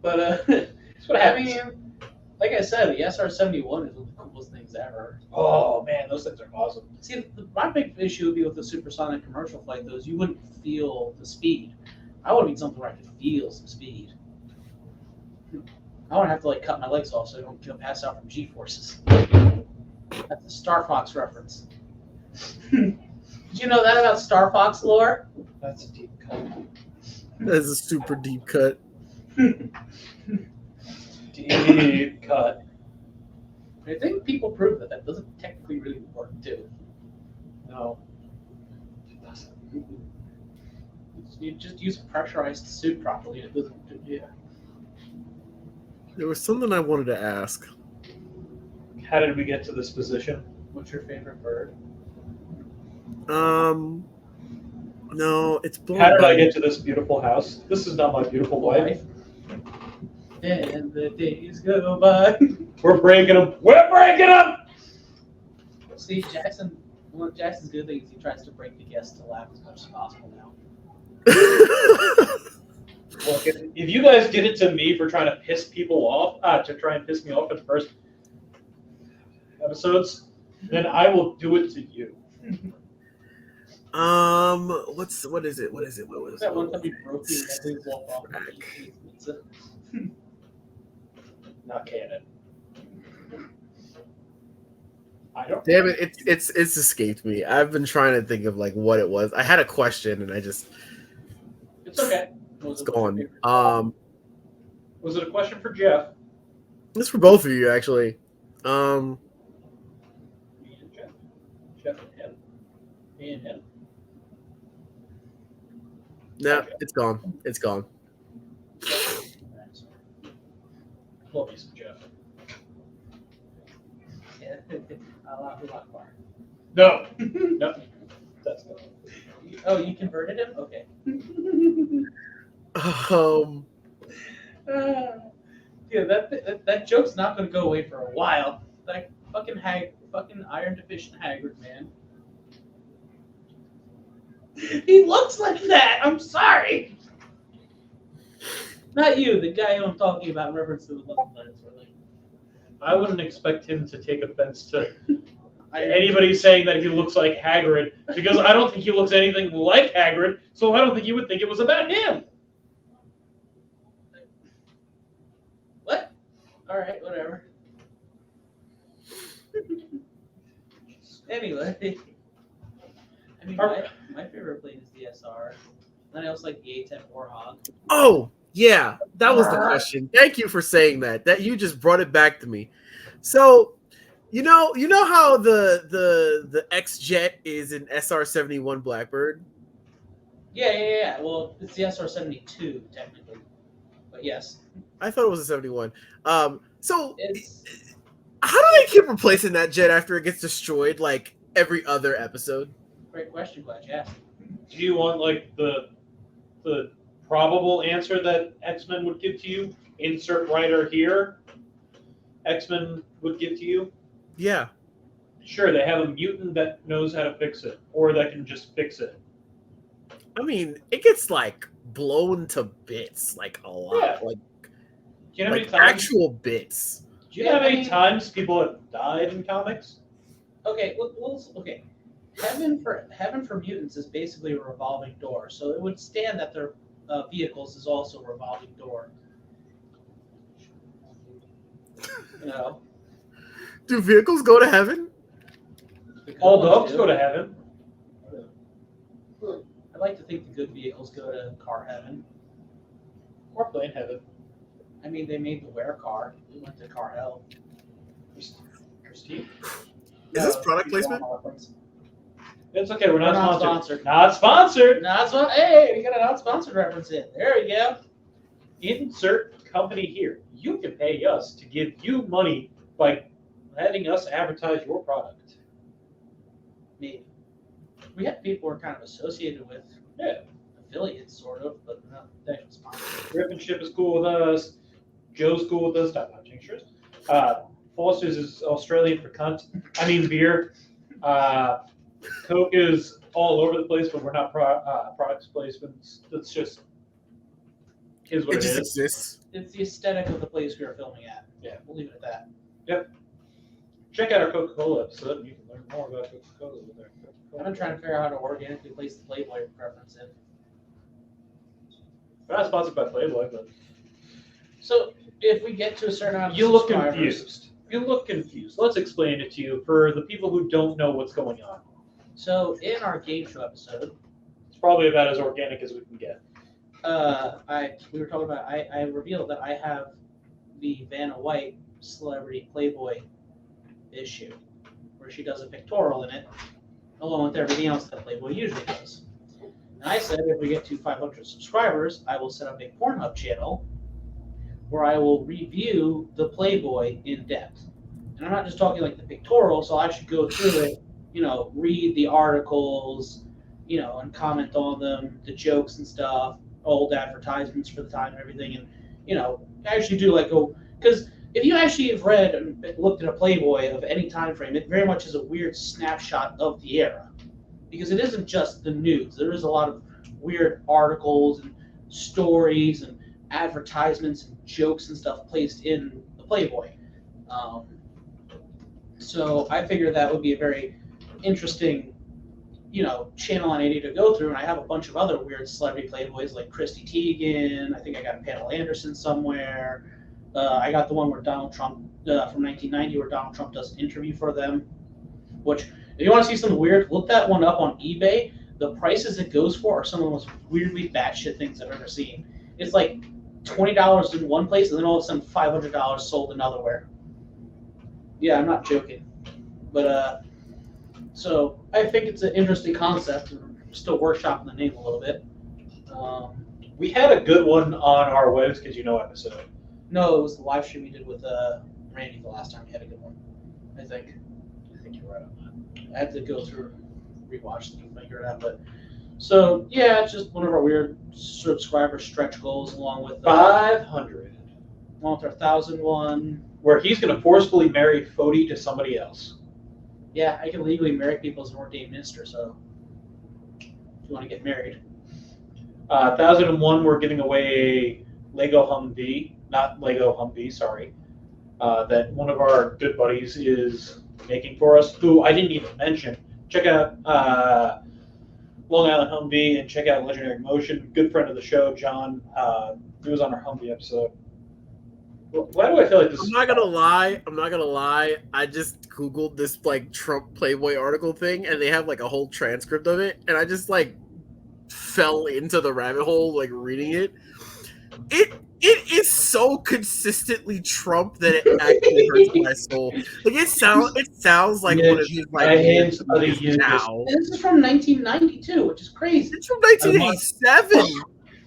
But That's what I happens. mean, like I said, the SR-71 is one of the coolest things ever. Oh man, those things are awesome. See, my big issue would be with the supersonic commercial flight, though, is you wouldn't feel the speed. I would need something where I could feel some speed. I don't have to like cut my legs off so I don't pass out from G-forces. That's a Star Fox reference. Did you know that about Star Fox lore? That's a deep cut. That's a super deep cut. Deep cut. I think people prove that doesn't technically really work too. No. It doesn't. You just use a pressurized suit properly. It doesn't. Yeah. There was something I wanted to ask. How did we get to this position? What's your favorite bird? No, it's blown. How did I get to this beautiful house? This is not my beautiful wife. And the days go by. We're breaking them. We're breaking them! See, one of Jackson's good things, he tries to break the guests to laugh as much as possible now. Look, if you guys did it to me for trying to piss people off, to try and piss me off in the first episodes, then I will do it to you. what is it? That one time you broke the every walk off. Not canon. I don't. Damn it! It's escaped me. I've been trying to think of like what it was. I had a question and I just It's okay. it's gone. Was it a question for Jeff? This is for both of you actually. Me and Jeff. Jeff and him. Me and him. No, Okay. it's gone. It's gone. Love you some Jeff. Yeah. Allah Akbar. No. No. That's not. Oh, you converted him? Okay. Yeah, that joke's not going to go away for a while. That fucking iron deficient Haggard man. He looks like that. I'm sorry. Not you, the guy who I'm talking about in reference to the love letters. I wouldn't expect him to take offense to anybody saying that he looks like Hagrid, because I don't think he looks anything like Hagrid, so I don't think you would think it was about him. What? All right, whatever. Anyway, I mean, my favorite plane is the SR. Then I also like the A-10 Warhog. Oh yeah, that was the question. Thank you for saying that. That you just brought it back to me. So, you know how the X-Jet is an SR-71 Blackbird. Yeah. Well, it's the SR-72 technically, but yes, I thought it was a 71. So it's how do they keep replacing that jet after it gets destroyed like every other episode? a great question. Glad you asked. Do you want like the probable answer that X-Men would give to you? Insert writer here. X-Men would give to you. Yeah. Sure, they have a mutant that knows how to fix it, or that can just fix it. I mean, it gets like blown to bits, like a lot, Yeah. like Do you know how many like times? actual bits. Do you know how many times people have died in comics? Okay, okay. Heaven for mutants is basically a revolving door, so it would stand that their vehicles is also a revolving door. You know, Do vehicles go to heaven? the good All ones dogs do. go to heaven. I like to think the good vehicles go to car heaven. Or plane heaven. I mean, they made the Ware car. We went to car hell. Christine. Is this product placement? It's okay, we're not We're not sponsored. sponsored. Not sponsored. Not so. Hey, we got a non-sponsored reference in. There you go. Insert company here. You can pay us to give you money by letting us advertise your product. Maybe. We have people we're kind of associated with. Yeah. Affiliates, sort of, but not actual sponsors. Rip Ship is cool with us. Joe's cool with us. Stop watching shirts. Foster's is Australian for cunt. I mean beer. Coke is all over the place, but we're not product placements. It's just is what It it just is. exists. It's the aesthetic of the place we are filming at. Yeah. We'll leave it at that. Yep. Check out our Coca-Cola episode. You can learn more about Coca-Cola with our Coca-Cola. I've been trying to figure out how to organically place the Playboy reference in. We're not sponsored by Playboy, but So if we get to a certain amount of you look subscribers- confused. You look confused. Let's explain it to you for the people who don't know what's going on. So in our game show episode, It's probably about as organic as we can get. we were talking about I revealed that I have the Vanna White Celebrity Playboy issue, where she does a pictorial in it, along with everything else that Playboy usually does. And I said if we get to 500 subscribers, I will set up a Pornhub channel where I will review the Playboy in depth. And I'm not just talking like the pictorial, so I should go through it, read the articles, and comment on them, the jokes and stuff, old advertisements for the time and everything, and actually do because if you actually have read and looked at a Playboy of any time frame, it very much is a weird snapshot of the era, because it isn't just the news. There is a lot of weird articles and stories and advertisements and jokes and stuff placed in the Playboy. So I figured that would be a very interesting channel on 80 to go through, and I have a bunch of other weird celebrity Playboys like Christy Teigen. I think I got a Pamela Anderson somewhere. I got the one where Donald Trump from 1990, where Donald Trump does an interview for them. Which, if you want to see something weird, look that one up on eBay. The prices it goes for are some of the most weirdly batshit things I've ever seen. It's like $20 in one place, and then all of a sudden $500 sold another. Yeah, I'm not joking. But so I think it's an interesting concept. I'm still workshopping the name a little bit. We had a good one on our Waves Kids You Know episode. No, it was the live stream we did with Randy the last time. We had a good one. I think you're right on that. I had to go through and rewatch and figure it out. But so yeah, it's just one of our weird subscriber stretch goals, along with 500. along with our 1,000 one. Where he's going to forcefully marry Fody to somebody else. Yeah, I can legally marry people as an ordained minister. So if you want to get married, 1,001, we're giving away a Lego Humvee, not Lego Humvee, sorry, that one of our good buddies is making for us, who I didn't even mention. Check out Long Island Humvee and check out Legendary Motion. Good friend of the show, John. He was on our Humvee episode. Why do I feel like this? I'm not gonna lie. I just Googled this Trump Playboy article thing, and they have a whole transcript of it, and I just fell into the rabbit hole reading it. It is so consistently Trump that it actually hurts my soul. Like it sounds like one of these like now. And this is from 1992, which is crazy. It's from 1987.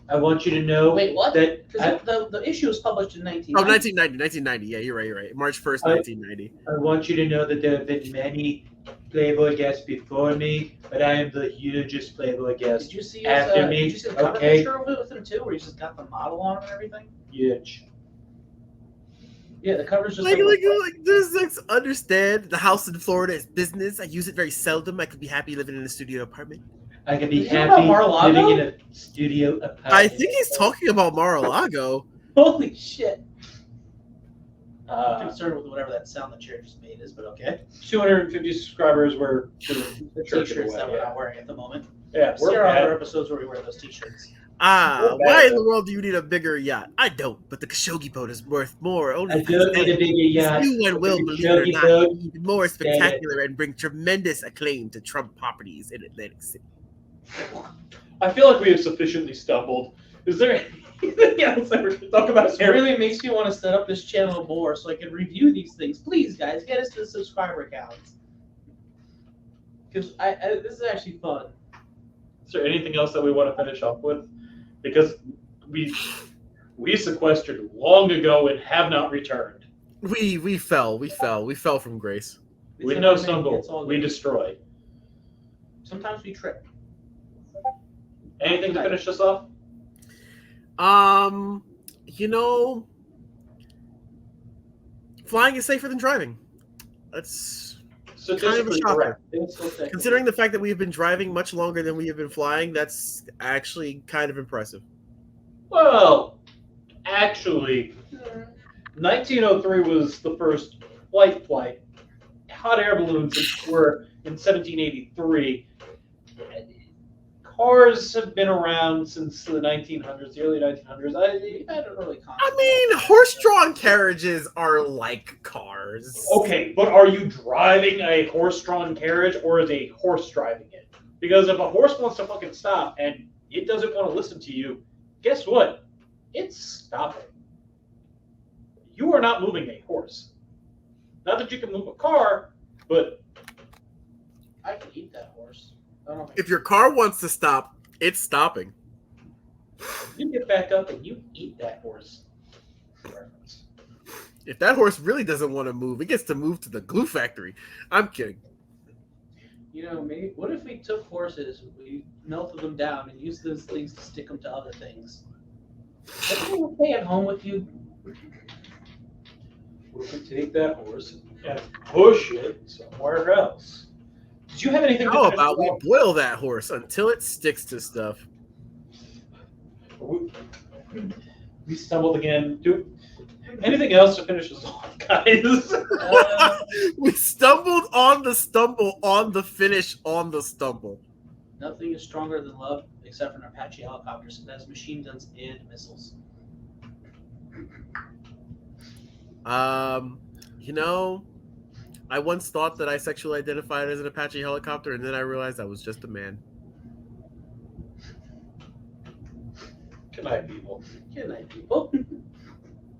I want you to know Wait, what? that Because the issue was published in 1990. Oh, 1990. Yeah, you're right. March 1st, 1990. I want you to know that there have been many Playboy guests before me, but I am the hugest Playboy guest. Did you see after me. Did you see the cover Okay. picture of it with him too, where he's just got the model on and everything? Huge. Yeah, the cover's just Like this like, understand the house in Florida is business. I use it very seldom. I could be happy living in a studio apartment. I could be Is he happy about Mar-a-Lago? living in a studio apartment. I think he's talking about Mar-a-Lago. Holy shit! I'm Uh, concerned with whatever that sound the chair just made is, but okay. 250 subscribers were the church T-shirts that we're away. not wearing at the moment. Yeah, See we're our other bad. episodes where we wear those T-shirts. We're Why bad, in the world do you need a bigger yacht? I don't, but the Khashoggi boat is worth more. Only I don't need a bigger yacht. You and will, The believe it or Khashoggi not, boat, be even more spectacular and bring tremendous acclaim to Trump properties in Atlantic City. I feel like we have sufficiently stumbled. Is there anything else that we're going to talk about It here? really makes me want to set up this channel more so I can review these things. Please, guys, get us to the subscriber counts. Because this is actually fun. Is there anything else that we want to finish up with? Because we sequestered long ago and have not returned. We fell from grace. We It's no everything. stumble. It's all We good. destroy. Sometimes we trip. Anything to finish this off? You know, flying is safer than driving. That's Statistically shocker. correct. It's so technical. considering the fact that we have been driving much longer than we have been flying. That's actually kind of impressive. Well, actually, 1903 was the first flight. Hot air balloons were in 1783. Cars have been around since the 1900s, the early 1900s. We've had an early concept. I mean, horse-drawn carriages are like cars. Okay, but are you driving a horse-drawn carriage or is a horse driving it? Because if a horse wants to fucking stop and it doesn't want to listen to you, guess what? It's stopping. You are not moving a horse. Not that you can move a car, but I can eat that horse. I don't know If your car wants to stop, it's stopping. you get back up and you eat that horse. Reference. If that horse really doesn't want to move, it gets to move to the glue factory. I'm kidding. You know, maybe what if we took horses, we melted them down, and used those things to stick them to other things? Is it okay at home with you? We can take that horse and push it somewhere else. Did you have anything to How finish about this we off? boil that horse until it sticks to stuff? We stumbled again. Do anything else to finish this off, guys? We stumbled on the stumble, on the finish, on the stumble. Nothing is stronger than love, except for an Apache helicopter that has machine guns and missiles. You know, I once thought that I sexually identified as an Apache helicopter, and then I realized I was just a man. Good night, people. Good night, people.